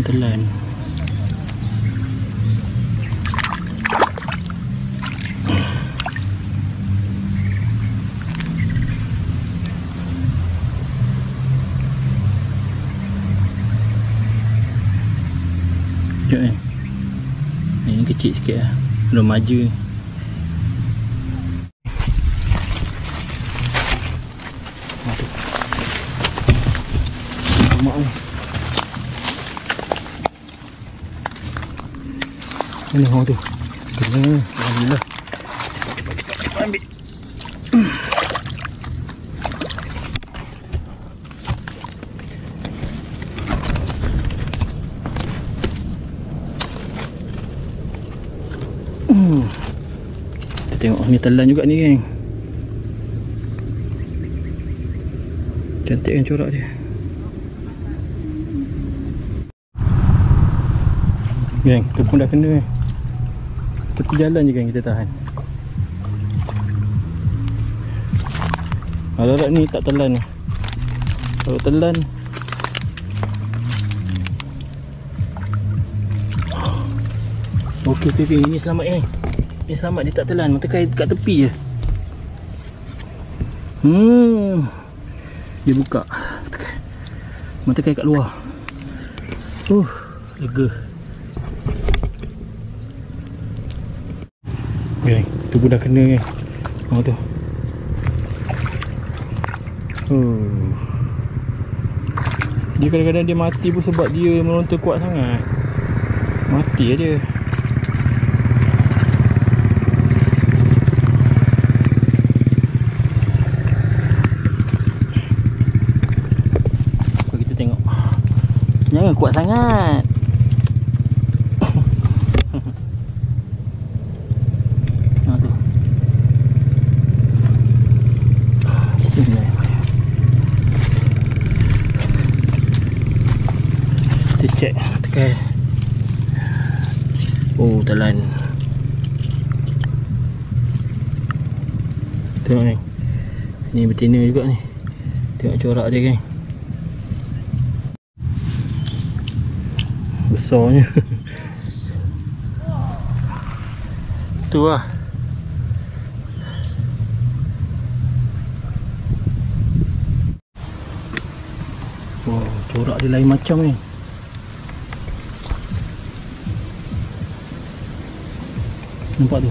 Telan. Sekejap ni. Ini kecil sikit lah. Belum maju. Mak ni. Mana orang tu? Kena. Alhamdulillah. Ambil. Kita tengok ni telan juga ni geng. Cantik kan corak dia. Geng, tu pun dah kena. Tepi jalan je geng kita tahan. Harap ni tak telan. Kalau telan okey Pipi, ini selamat ni. Ini selamat, dia tak telan, mata kai dekat tepi je. Dia buka. Mata kai kat luar. Lega. Okay, tu pun dah kena kan. Tu. Dia kadang-kadang dia mati pun sebab dia melontar kuat sangat. Mati aja. Kita tengok. Jangan kuat sangat. Cek tekan. Telan. Tengok ni. Ni betina juga ni. Tengok corak dia kan. Besarnya. Tu lah. Corak dia lain macam ni. Nampak tu.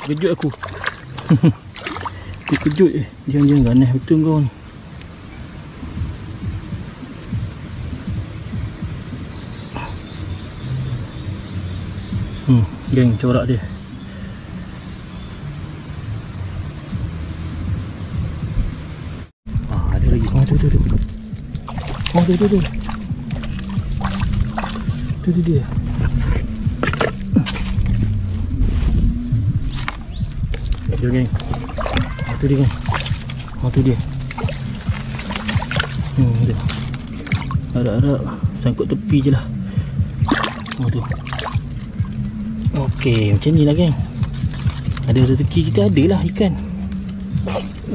Kejut aku. Kejut je. Jangan ganas betul kau ni. Geng, corak dia. Ada lagi. Tu. Tu dia. Jom geng. Tu dia geng. Tu dia. Tu. Harap-harap sangkut tepi je lah. Tu. Okey, macam ni lah geng. Ada rezeki kita ada lah ikan.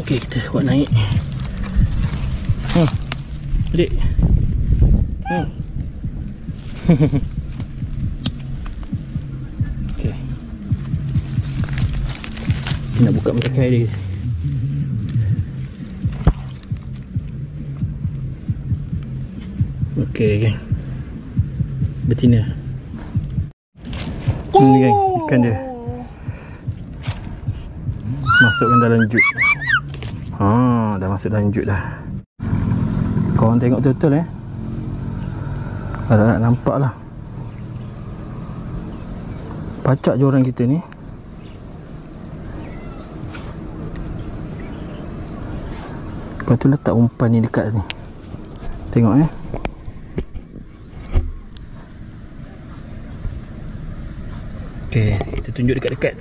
Okey, kita buat naik. Adik. Okey. Nak buka mata kai dia. Okey geng. Betina. Ni geng, ikan dia. Masukkan dalam jug. Dah masuk dalam jut dah. Korang tengok betul-betul Ada nak nampak lah. Pacak je orang kita ni. Lepas tu letak umpan ni dekat ni. Tengok Okay, kita tunjuk dekat-dekat.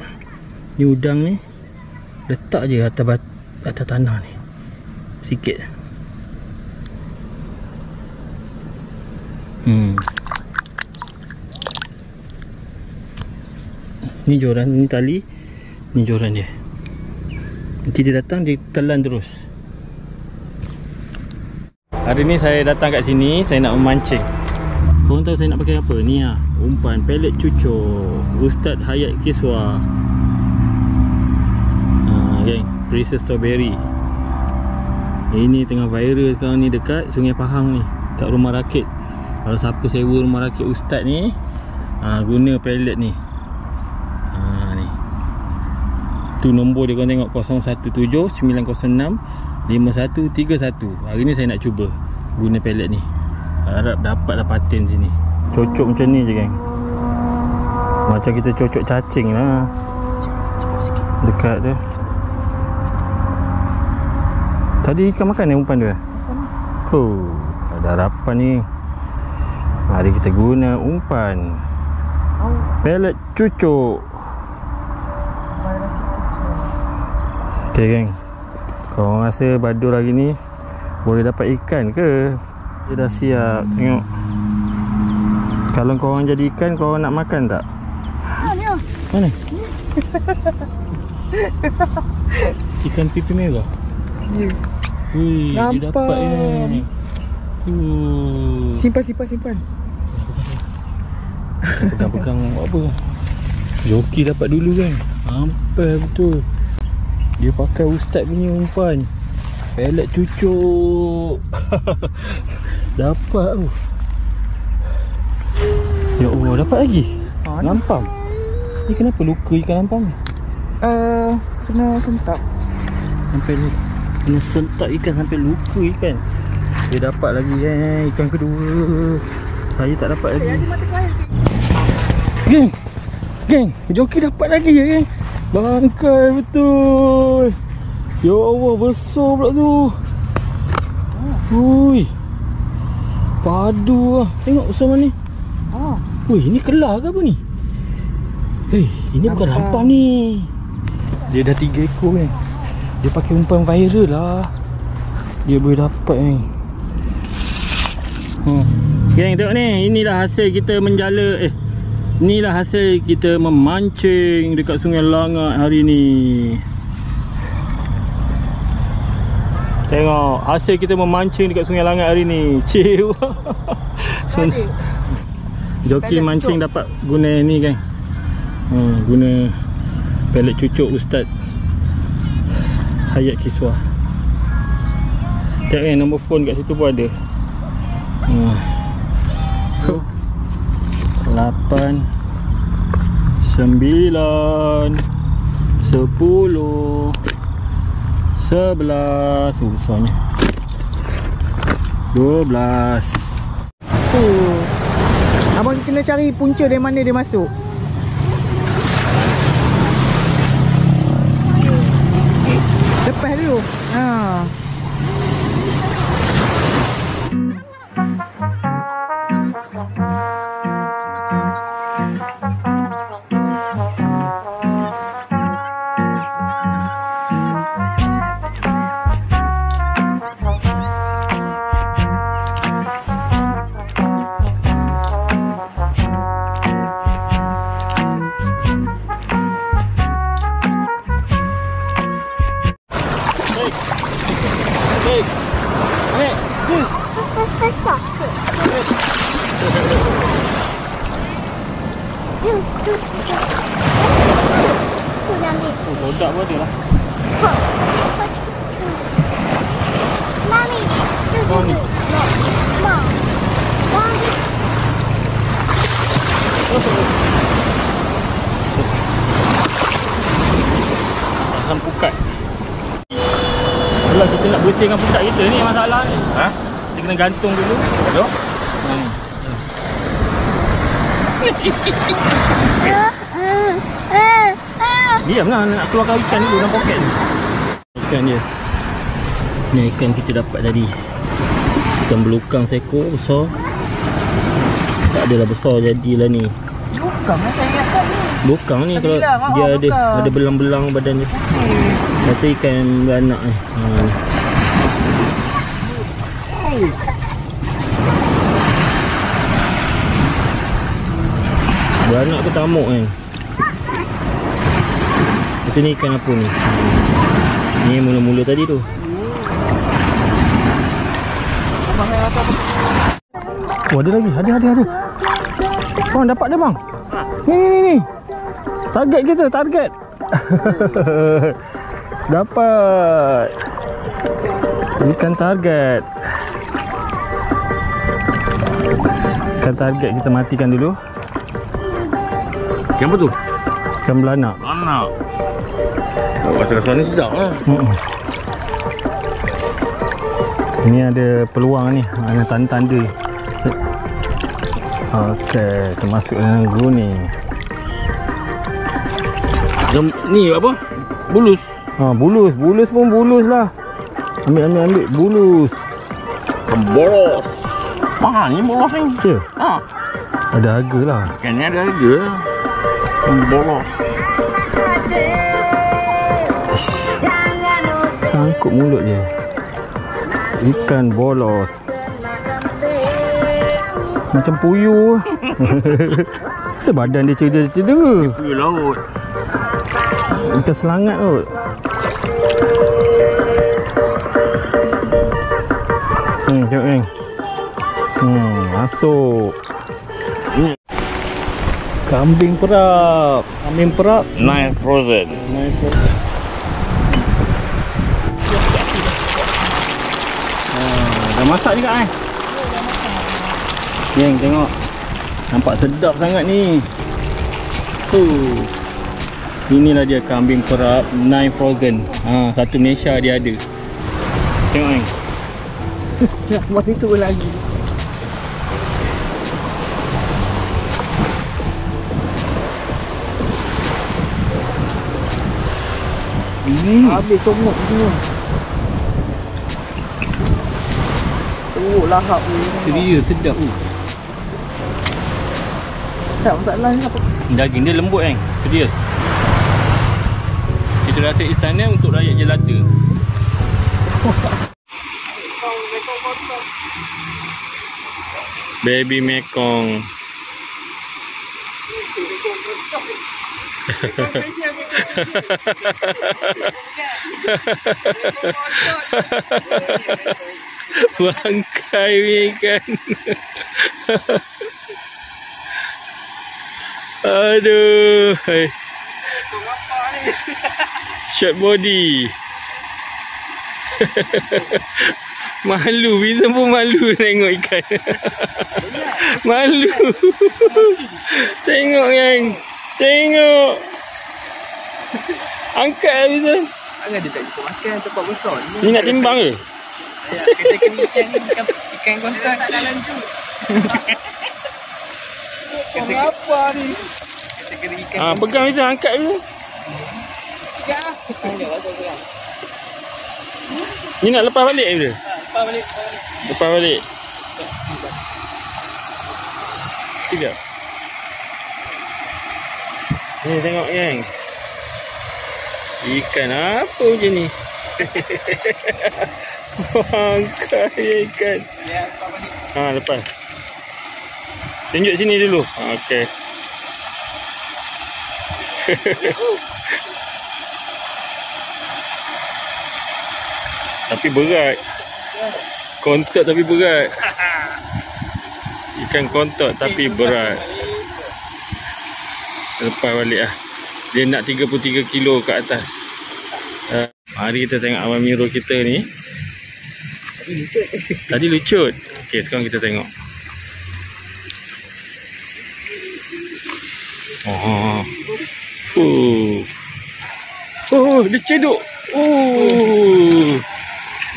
Ni udang ni letak je atas tanah ni. Sikit. Ni joran, ni tali, ni joran dia. Nanti dia datang, dia telan terus. Hari ni saya datang kat sini, saya nak memancing. Korang tahu saya nak pakai apa? Ni umpan pelet cucuk Ustaz Hayat Kiswah. Geng, Precious Strawberry. Ini tengah viral sekarang ni dekat Sungai Pahang ni, kat rumah rakit. Kalau siapa sewa rumah rakit Ustaz ni, guna pelet ni. Ni. Tu nombor dia, korang tengok 017 906 5131. Hari ni saya nak cuba guna pelet ni. Harap dapat lah paten sini. Cocok macam ni je geng. Macam kita cocok cacing lah. Dekat tu. Tadi ikan makan ni umpan dia? Ada harapan ni. Mari kita guna umpan pelet cucuk. Okay geng, korang rasa Badul hari ni boleh dapat ikan ke? Dia dah siap. Tengok. Kalau korang jadi ikan, korang nak makan tak? Mana? Ikan pipi merah. Ya. Wih, dia dapat ni. Simpan. Pegang-pegang apa? Joki dapat dulu kan. Sampai betul. Dia pakai Ustaz punya umpan pelet cucuk. Dapat tu. Ya Allah, dapat lagi. Lampam. Ni kenapa luka ikan lampam ni? Kena sentak. Sampai kena sentak ikan sampai luka ikan. Dia dapat lagi ikan kedua. Saya tak dapat lagi. Geng, joki dapat lagi geng. Bangkai betul. Ya Allah, besar pula tu. Ui. Padu lah. Tengok besar mana ni. Ui, ini kelar ke apa ni? Ini bukan lampam ni. Dia dah 3 ekor kan. Dia pakai umpan viral lah. Dia boleh dapat ni. Geng, tengok ni. Inilah hasil kita menjala. Inilah hasil kita memancing dekat Sungai Langat hari ni. Tengok hasil kita memancing dekat Sungai Langat hari ni. Cik. Joki mancing dapat guna ni kan. Guna pelet cucuk Ustaz Hayat Kiswah. Tengok nombor phone kat situ pun ada. 8 9 10 11 besarnya 12. Abang kena cari punca dari mana dia masuk. Lepas dulu. Bodak pun ada lah. Mami, ni. Asam pukat. Kalau kita nak bersihkan pudak kita ni masalah ni. Ha? Kita kena gantung dulu. Betul? Diam lah, nak keluarkan ikan dulu dalam poket ni. Ikan dia. Ni ikan kita dapat tadi. Ikan belukang seekor besar. Tak adalah besar jadilah ni. Bukan lah saya ingatkan ni. Belukang ni kalau Bilang, dia belukang. ada belang-belang badan dia. Kata ikan beranak ni. Beranak ke tamuk ni. Itu ni ikan apa ni? Ni mula-mula tadi tu. Oh, ada lagi. Ada. Bang, dapat dia bang. Ni. Target kita, target. Dapat. Ikan target. Ikan target kita matikan dulu. Ikan apa tu? Ikan belanak. Anak. Oh, rasa-rasa ni sedap lah. Ni ada peluang ni. Ada tanda-tanda. Okey, kita masuk dalam guning. Ni apa? Bulus. Bulus pun bulus lah. Ambil bulus. Boros. Mahal ni boros ni. Ya. Ha. Ada harga lah. Ikan ni ada harga. Boros. Sangkut mulut dia. Ikan bolos. Macam puyuh. Sebab badan dia cedera. Puyuh laut. Ikan selangat kot. Tengok ni. Masuk. Kambing perap. Nice frozen. Dah masak juga eh? Yang tengok. Nampak sedap sangat ni. Inilah dia kambing perap Nine Frozen. Satu Malaysia dia ada. Tengok ni. Mana tu lagi. Habis comot semua. Lahap ni. Serius sedap ni. Tak masalah ni apa. Daging dia lembut kan. Serius. Kita rasa istana untuk rakyat jelata. Baby mekong. Bangkai ikan. Aduh. Short body. Malu, Bizan pun malu tengok ikan. Malu. Tengok yang. Tengok. Angkat lah Bizan. Jangan dia tak cukup makan tempat besar ni. Ni nak timbang ke? Kita kena ikan ni ikan kotak tak dalam tu. Kenapa ni? Kita kena ikan. Pegang Bizan, angkat Bizan. Ni nak lepas balik ke? Lepas balik. Sekejap. Ni tengok yang. Ikan apa macam ni? Angkat ikan. Lepas. Tunjuk sini dulu. Okey. Tapi berat. Kontot tapi berat. Ikan kontot tapi berat. Lepas balik lah. Dia nak 33 kilo ke atas. Mari kita tengok Abang Miro kita ni. Tadi lucut. Okey, sekarang kita tengok. Dia cedok.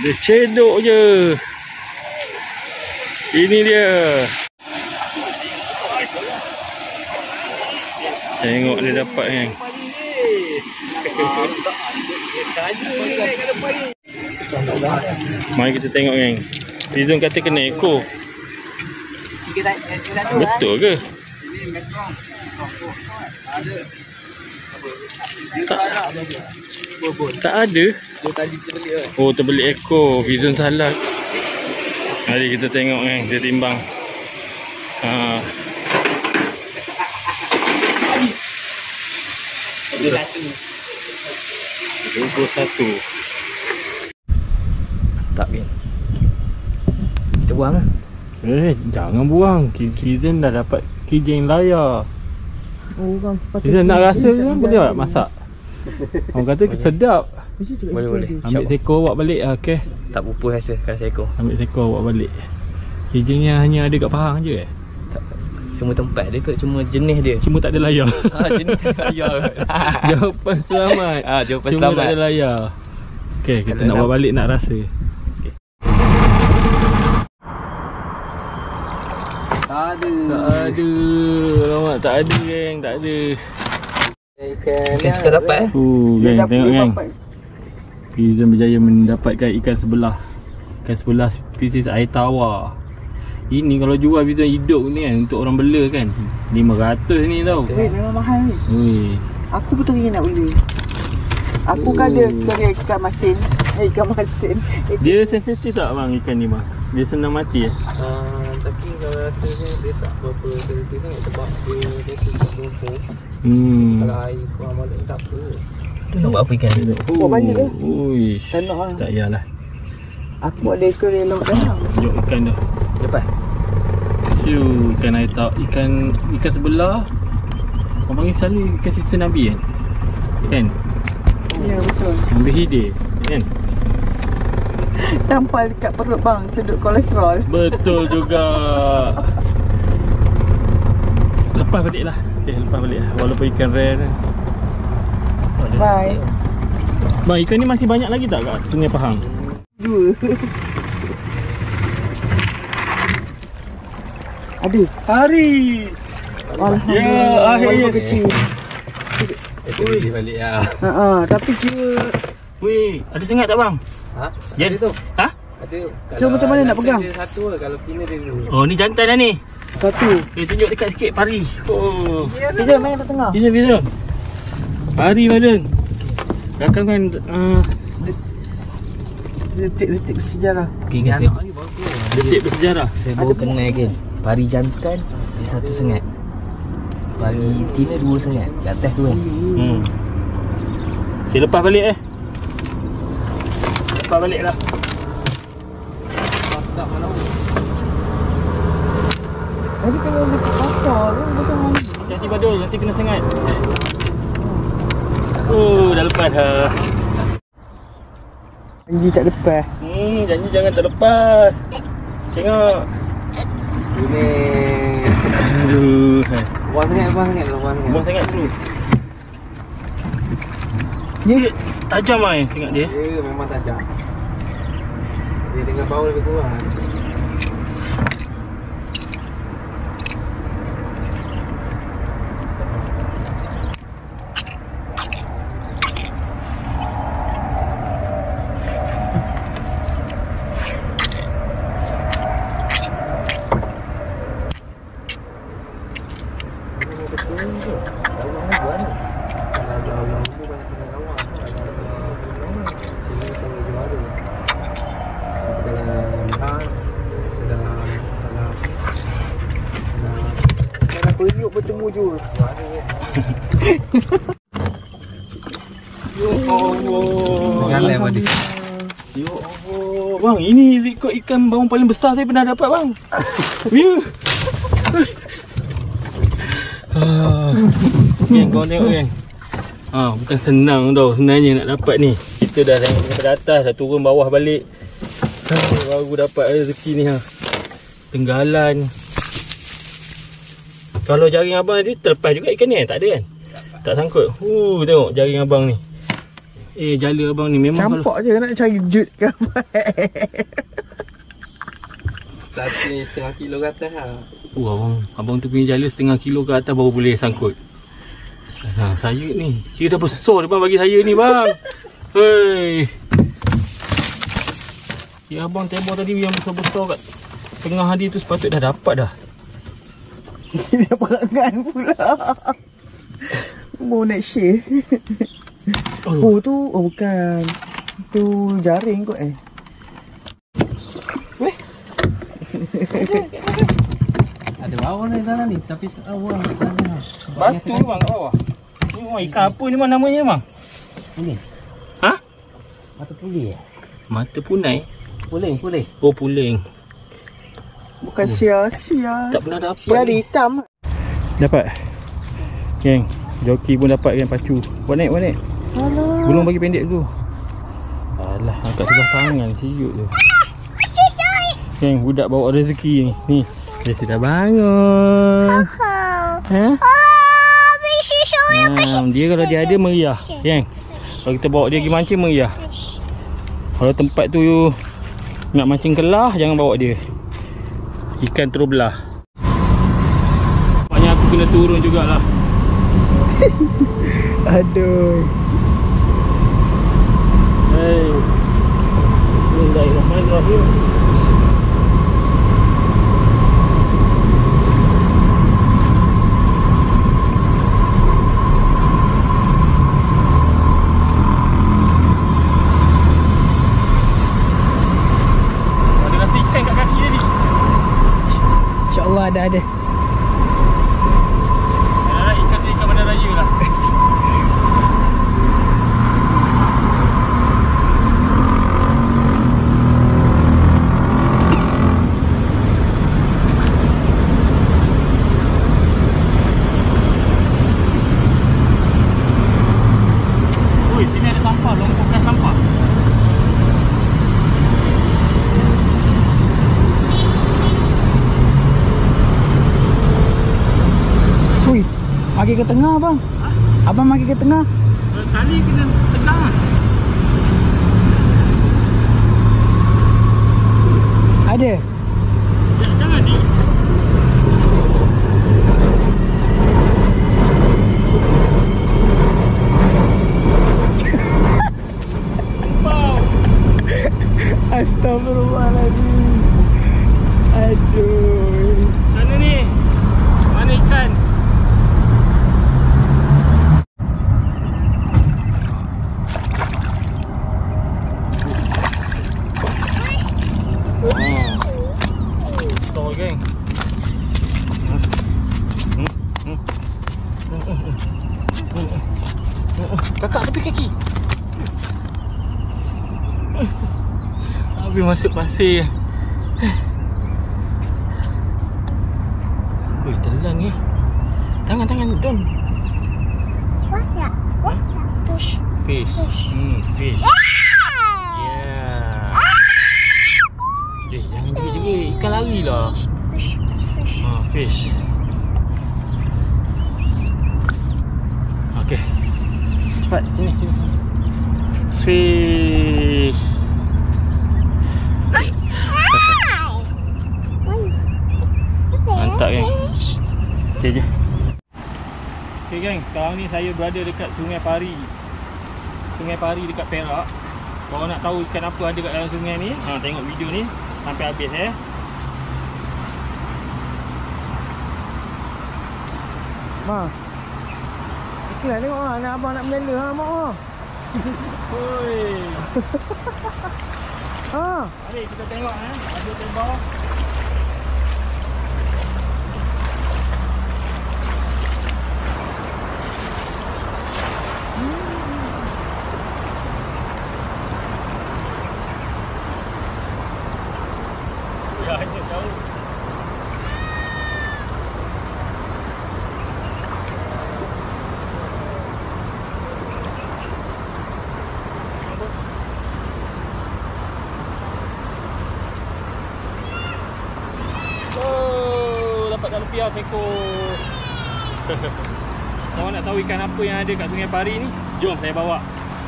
Dia cedok je. Ini dia. Tengok dia dapat kan. Mari kita tengok kan. Rizon kata kena ekor. Betul ke? Tak ada. Oh, terbelit ekor. Rizon salah. Mari kita tengok kan. Dia timbang. Ha. 21. Tak kan. Kita buang lah. Jangan buang. Kizan dah dapat kijing layar. Oh bang, Kizan nak rasa kan boleh tak masak? Orang kata sedap. Boleh. Ambil seekor awak balik lah, okey. Tak pupus rasa kalau seekor. Ambil seekor awak balik. Kijingnya hanya ada kat Pahang je eh? Semua tempat dia kot, cuma jenis dia. Cuma tak ada layar. Jenis tak ada layar. Jawapan selamat. Jawapan Cuma selamat. tak ada layar. Okey, kita nak bawa balik nak rasa. Tak ada. Alamak, tak ada geng, tak ada. Ikan kita dapat Geng, tengok geng. Rizon berjaya mendapatkan ikan sebelah. Ikan sebelah spesies air tawar. Ini kalau jual Rizon hidup ni kan, untuk orang bela kan 500 ni tau. Memang mahal ni. Ui. Aku pun teringin nak beli. Aku kan ada ikan masin. Ikan masin. Dia sensitif tak bang ikan ni bang? Dia senang mati tapi kalau rasanya dia tak berapa sensitif sangat sebab dia susah lumpur. Kalau air kurang balik tak apa. Tu nak buat apa ikan ni? Bawa balik ke? Ui. Tak nak lah. Tak payahlah. Aku ada ekor elok dah. Tunjuk ikan dah. Lepas? Ikan air tawar. Ikan sebelah. Orang panggil selalu ikan sisa Nabi kan? Kan? Ya betul. Ambil hidir kan? Tampal dekat perut bang, sedut kolesterol. Betul juga. Lepas balik lah. Okay, lepas balik lah. Walaupun ikan rare kan. Bye. Bang, ikan ni masih banyak lagi tak kat Sungai Pahang? 2. Ada. Hari. Alhamdulillah. Ya, akhirnya. Walaupun kecil. Dia balik lah. Tapi kira Weh, ada sengat tak bang? Ha? Jadi tu. Ha? Ada. So, macam mana nak pegang? Dia satu lah, kalau kena dia dulu. Oh, ni jantan dah ni. satu. Tunjuk dekat sikit pari. Oh. Kita main kat tengah. Bisa. Pari badan. Rakan kan Detik-detik bersejarah. Okay, anak lagi bagus. detik bersejarah. Saya baru kenal kan. Pari jantan dia satu sengat. Pari betina 2 sengat. Kat atas tu kan. Okay, lepas balik Lepas balik lah. Tak mana. Tapi kalau dekat pasar tu macam mana? Hati-hati Badul, nanti kena sengat. Oh, dah lepas dah. Janji tak lepas. Janji jangan terlepas. Tengok. Ini. Aduh. Buang sangat. Buang sangat dulu. Dia Tajam lah tengok dia. Dia memang tajam. Dia dengan bau lebih kurang. periuk bertemu je. Ya Allah. Jangan lewat dia. Ya Allah. Bang, ini rekod ikan bawang paling besar saya pernah dapat bang. Ya. Yang kau tengok kan. Bukan senang tau sebenarnya nak dapat ni. Kita dah tengok daripada atas dah turun bawah balik. Baru dapat rezeki ni ha. Tenggalan. Kalau jaring abang tadi terlepas juga ikan ni tak ada kan? Tak sangkut. Tengok jaring abang ni. Jala abang ni memang campak je nak cari jut ke apa. Satu ni setengah kilo ke atas lah. Abang tu punya jala setengah kilo ke atas baru boleh sangkut. Saya ni kira dah besar dia bang bagi saya ni bang. Hei. Ya abang tembok tadi yang besar-besar kat tengah hari tu sepatut dah dapat dah. Dia perangan pula. Mau nak share. Oh tu, oh bukan. Tu jaring kot Ada bawah ni sana ni, tapi tak tahu orang kat sana. Batu ni bang kat bawah. Ni ikan apa ni bang namanya bang? Ini. Ha? Mata puli eh? Mata punai. Puling. Oh puling. bukan sia-sia. Tak pernah dapat. Dia ada hitam. Dapat. Geng, joki pun dapat kan pacu. Buat naik. Alah. Gulung bagi pendek tu. Alah, angkat sebelah tangan siut tu. Geng, budak bawa rezeki ni. Ni, dia sudah bangun. Ha? Dia kalau dia ada meriah. Geng, kalau kita bawa dia pergi mancing meriah. Kalau tempat tu nak mancing kelah, jangan bawa dia. Ikan terus belah. Nampaknya aku kena turun jugalah. Aduh. Hei. Bismillahirrahmanirrahim. Ada rasa ikan kat kaki tadi. InsyaAllah ada. Ikan tu ikan bandar raya lah. Ui, sini ada sampah, longkokkan sampah. Ui, mari ke tengah bang. Ha? Abang mari ke tengah. Tali kena tegang lah. Ada. Jangan di. Wow. Astagfirullahaladzim. Aduh. Mana ni? Mana ikan? Besar geng. Kakak tepi kaki. Habis masuk pasir. Ui, telan ni. Tangan don. Fish. Fish. Yeah. Jangan juga. Ikan lari lah. Fish. Okay. Cepat, sini. Fish. Mantap geng. Okay je. Okay geng, sekarang ni saya berada dekat Sungai Pari. Sungai Pari dekat Perak. Korang nak tahu ikan apa ada kat dalam sungai ni, tengok video ni sampai habis Ma. Itulah tengok lah, anak abang nak berjala ha mak ha. Oi. Ha. Mari kita tengok ada terbang. Ya, jauh. Oh, dapat dah lupiah seekor. Korang nak tahu ikan apa yang ada kat Sungai Pari ni? Jom saya bawa.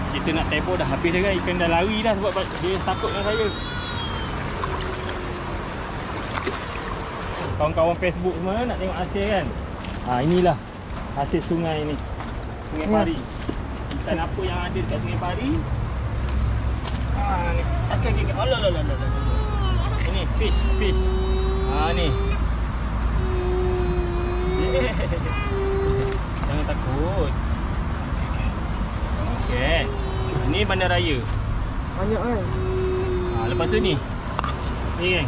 Kita nak tempoh dah habis dah kan. Ikan dah lari dah sebab dia takut dengan saya. Kawan-kawan Facebook semua nak tengok hasil kan. Inilah hasil sungai ni. Sungai Pari. Ikan apa yang ada dekat Sungai Pari. Ni. Okey. Alah. Ini fish. Ni. Jangan takut. Okey. Ini bandar raya. Banyak kan? Lepas tu ni. Ni kan.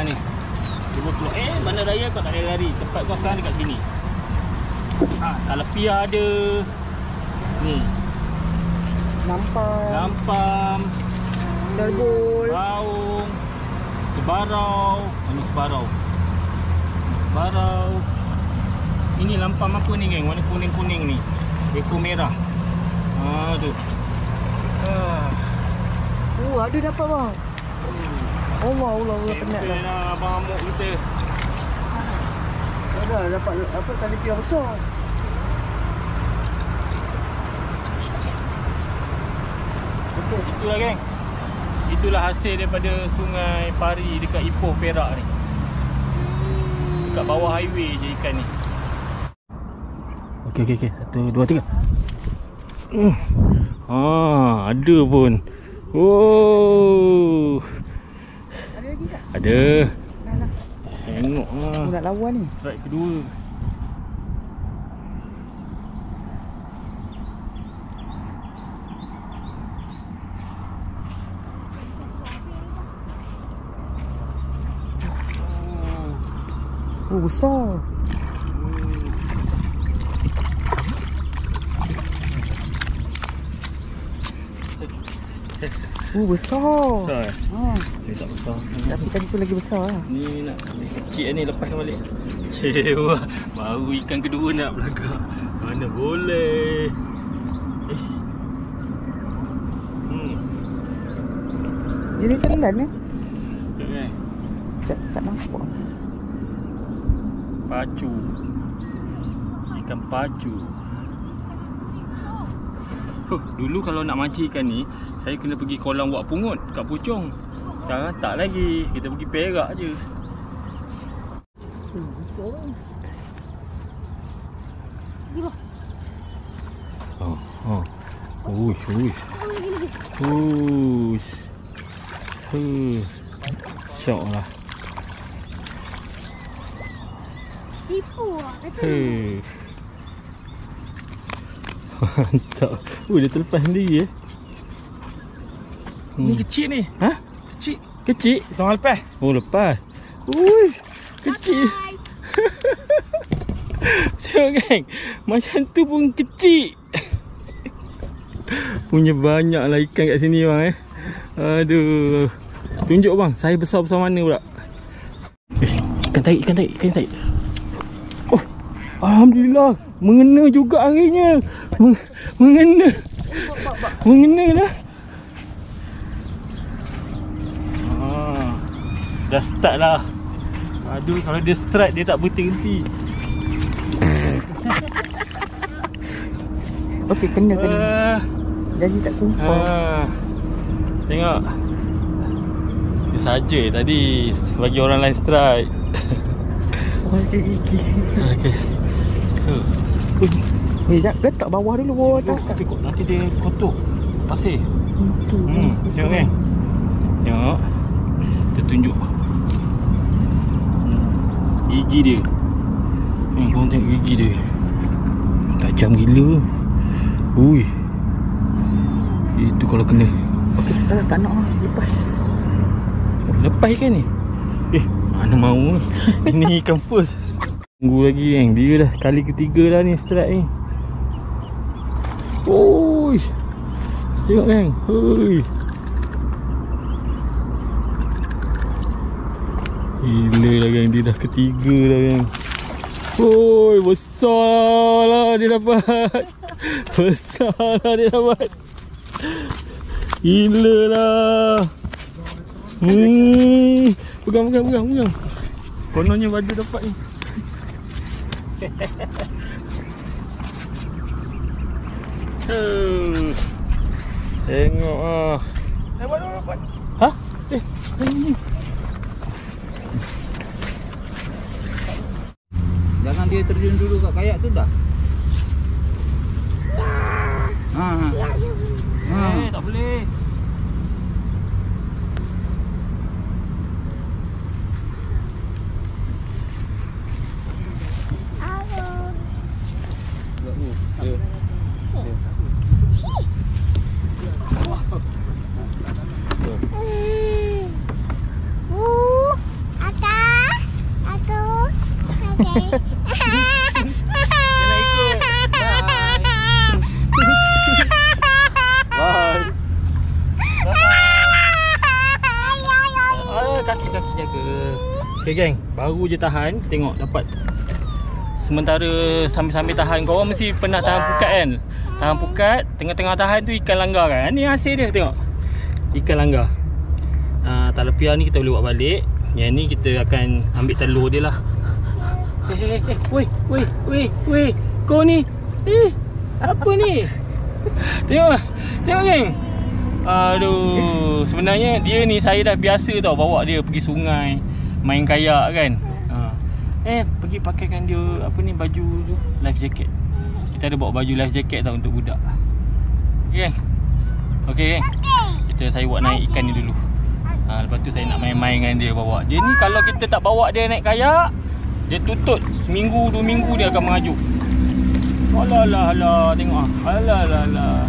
Ni. Cuba keluar. Bandar raya kau tak boleh lari. Tempat kau sekarang dekat sini. Talapia ada. Ni. Lampam. Terbul. Raung. Sebarau. Ini sebarau. Ini lampam apa ni geng? Warna kuning-kuning ni. Ekor merah. Tu. Ada dapat bang. Allah penat dah. Lah abang amuk kita. Ada dapat apa talipia besar. Okey. Itulah geng. Itulah hasil daripada Sungai Pari dekat Ipoh Perak ni. Dekat bawah highway je ikan ni. Okey. 1, 2, 3. Ada pun. Oh. Ada lagi tak? Ada. Nah. Tengok lah. Nak lawan ni. Strike kedua. Besar. Besar. Dia tak besar. Tapi tadi tu lagi besar lah. Ni nak kecil ni, lepaskan balik. Cewa. Baru ikan kedua nak belagak. Mana boleh. Dia ni telan ni. Sekejap Tak nampak. Pacu. Ikan pacu. Dulu kalau nak mancing ikan ni, saya kena pergi kolam buat pungut kat Puchong. Sekarang tak lagi. Kita pergi Perak je. Syok lah. Tipu lah. Mantap. Dia terlepas sendiri Ni kecil ni. Kecil? Tengah lepas. Lepas. Kecil. Tengok kan. Macam tu pun kecil. Punya banyak lah ikan kat sini bang Aduh. Tunjuk bang, saya besar-besar mana pula. Ikan tarik. Oh, alhamdulillah. Mengena juga harinya. Mengena lah. Dah start lah. Aduh, kalau dia strike dia tak berhenti-henti. Okey, kena. Janji tak kumpul. Tengok. Dia saja tadi bagi orang lain strike. Gigi. Okey. Sekejap, letak bawah dulu. Bawah tak. Tapi kok nanti dia kotor pasir. Tengok kan. Tengok. Kita tunjuk gigi dia. Korang tengok gigi dia. Tajam gila. Ui. Itu kalau kena. Okey, kalau tak nak lepas. Lepas ikan ni. Mana mau. Ini ikan first. Tunggu lagi kan. Dia dah kali ketiga dah ni strike ni. Oi. Tengok kan. Oi. Gila lah kan. Dia dah ketiga dah kan. Oi, besar lah dia dapat. Besar lah dia dapat. Gila lah. Pegang. Kononnya baju dapat ni. Tengok ah. Hah? Ni. Jangan dia terjun dulu kat kayak tu dah. Tak boleh. Kaki-kaki jaga. Okay geng, baru je tahan. Tengok dapat. Sementara sambil-sambil tahan, korang mesti pernah tahan pukat kan? Tahan pukat, tengah-tengah tahan tu ikan langgar kan? Ni hasil dia, tengok. Ikan langgar. Talapia ni kita boleh buat balik. Yang ni kita akan ambil telur dia lah. Weh, kau ni. Apa ni? Tengok geng. Aduh, sebenarnya dia ni saya dah biasa tau bawa dia pergi sungai, main kayak kan. Pergi pakaikan dia apa ni, baju tu, life jacket. Kita ada bawa baju life jacket tau untuk budak. Okey. Saya buat naik ikan ni dulu. Lepas tu saya nak main-main dengan dia, bawa. Dia ni kalau kita tak bawa dia naik kayak, dia tutut seminggu 2 minggu dia akan mengajuk. Alah, tengok ah. Alah.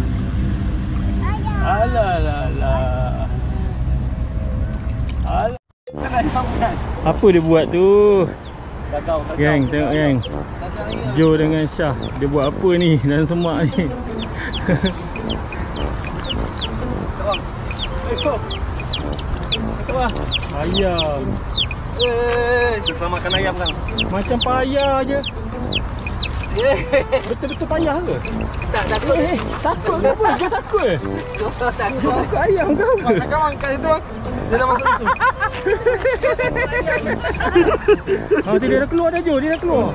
Apa dia buat tu? Geng, tengok geng. Joe dengan Syah, dia buat apa ni dalam semak ni? Ayam. Kita makan ayam kan? Macam payah je. Betul-betul payah ke? Takut. Takut ke apa? Kau takut ke? Takut ayam ke apa? Bang, kat situ bang. Dia dah masuk situ. Dia dah keluar dah, Jo. Dia dah keluar.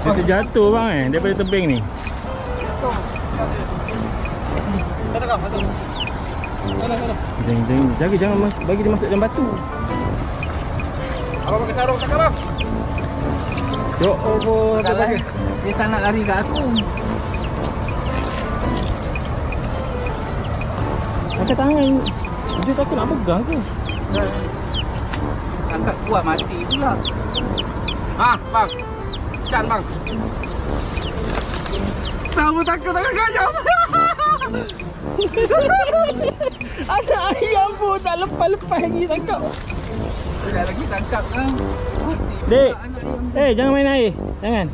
Dia terjatuh bang daripada tebing ni. Satu. Jaga jangan bagi dia masuk dalam batu. Abang pakai sarung cakap bang. Ya Allah, dia tak nak lari kat aku. Angkat tangan. Dia takut nak pegang ke? Angkat kuat mati pula. Bang. Can bang. Sama takut ayam. Ada ayam pun tak lepas-lepas lagi tangkap. Dah lagi tangkap kan. Dek. Jangan main air. Jangan.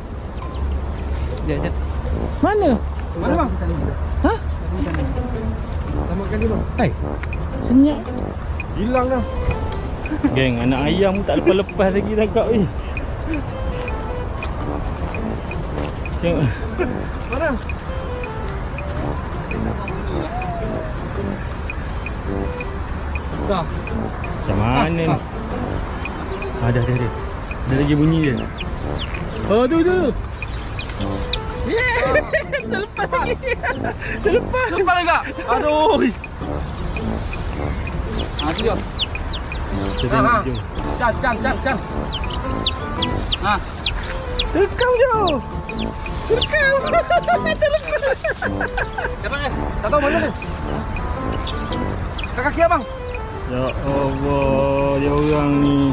Dia. Mana bang? Hah? Selamatkan dia bang. Senyap. Hilang dah. Geng, anak ayam tak lepas-lepas lagi tangkap ni. Tengok. Mana? Dah. Macam mana ni? Dah. Dah lagi bunyi dia. Oh tu. Terlepas lagi. Terlepas tak? Aduh. Tu dia. Jom. Can. Terekam je. Terlepas. Dapat ke? Tak tahu mana ni. Kat kaki abang. Ya Allah, dia orang ni.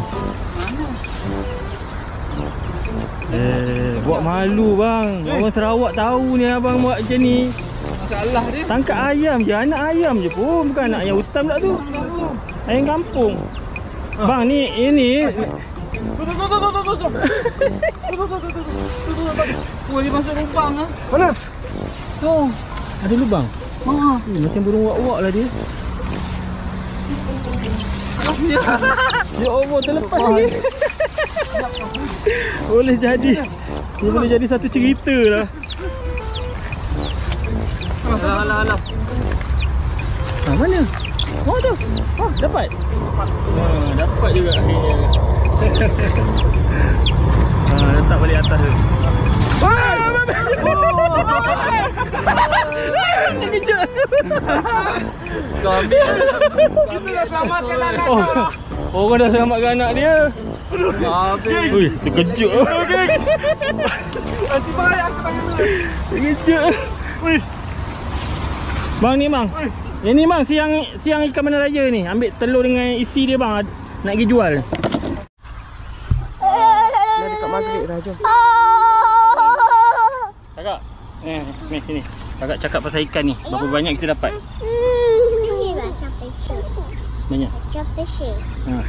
Buat malu bang. Orang Sarawak tahu ni abang buat macam ni. Masalah dia. Tangkap ayam je, anak ayam je pun. Bukan anak ayam hutan pula tu. Ayam kampung. Bang ni, ini. Dia masuk lubang ah. Mana? Tu. Ada lubang? Macam burung wak-wak lah dia. Ya Allah, terlepas lagi. Boleh jadi. Dia boleh jadi satu cerita lah. Alah. Mana? Oh tu. Dapat. Dapat juga akhirnya. Letak balik atas tu. ambil. Kita dah selamatkan anak dah. Orang dah selamatkan anak dia. Habis. Ui, terkejut. Nanti bayar aku panggil dulu. Terkejut. Ui. Bang ni bang. Yang ni bang siang ikan mana raya ni. Ambil telur dengan isi dia bang. Nak pergi jual. Dah dekat maghrib dah, jom. Kakak. Ni sini. Kakak cakap pasal ikan ni. Berapa banyak kita dapat? Banyak.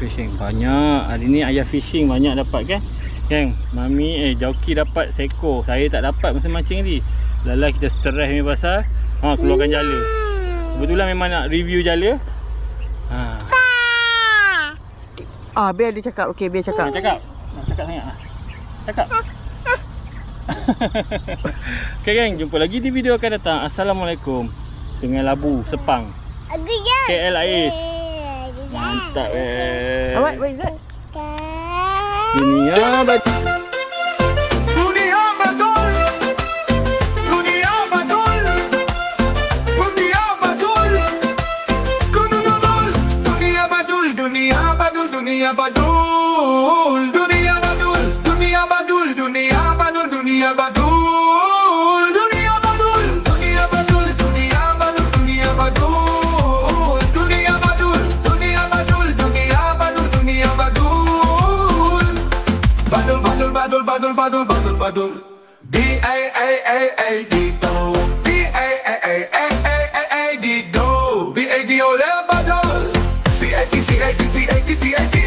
Fishing. Banyak. Hari ni ayah fishing banyak dapat kan? Kan? Mami Joki dapat seekor. Saya tak dapat masa mancing ni. Lala kita stres ni pasal keluarkan jala. Kebetulan memang nak review jala. Biar dia cakap. Okey, biar cakap. Cakap. Nak cakap sangat lah. Cakap. Okay geng, jumpa lagi di video akan datang. Assalamualaikum. Dengan Labu Sepang KL Ais. Mantap Alright, wait, Zat. Dunia baca. Dunia badul, dunia badul, dunia badul, kununul, dunia badul, dunia badul, dunia badul, dunia badul, dunia badul, dunia badul, dunia badul, dunia badul, dunia badul, dunia badul, dunia badul. Badul B-A-A-A-A-D-O B-A-A-A-A-A-A-D-O B-A-D-O, badul C-A-T-C-A-T-C-A-T-C-A-T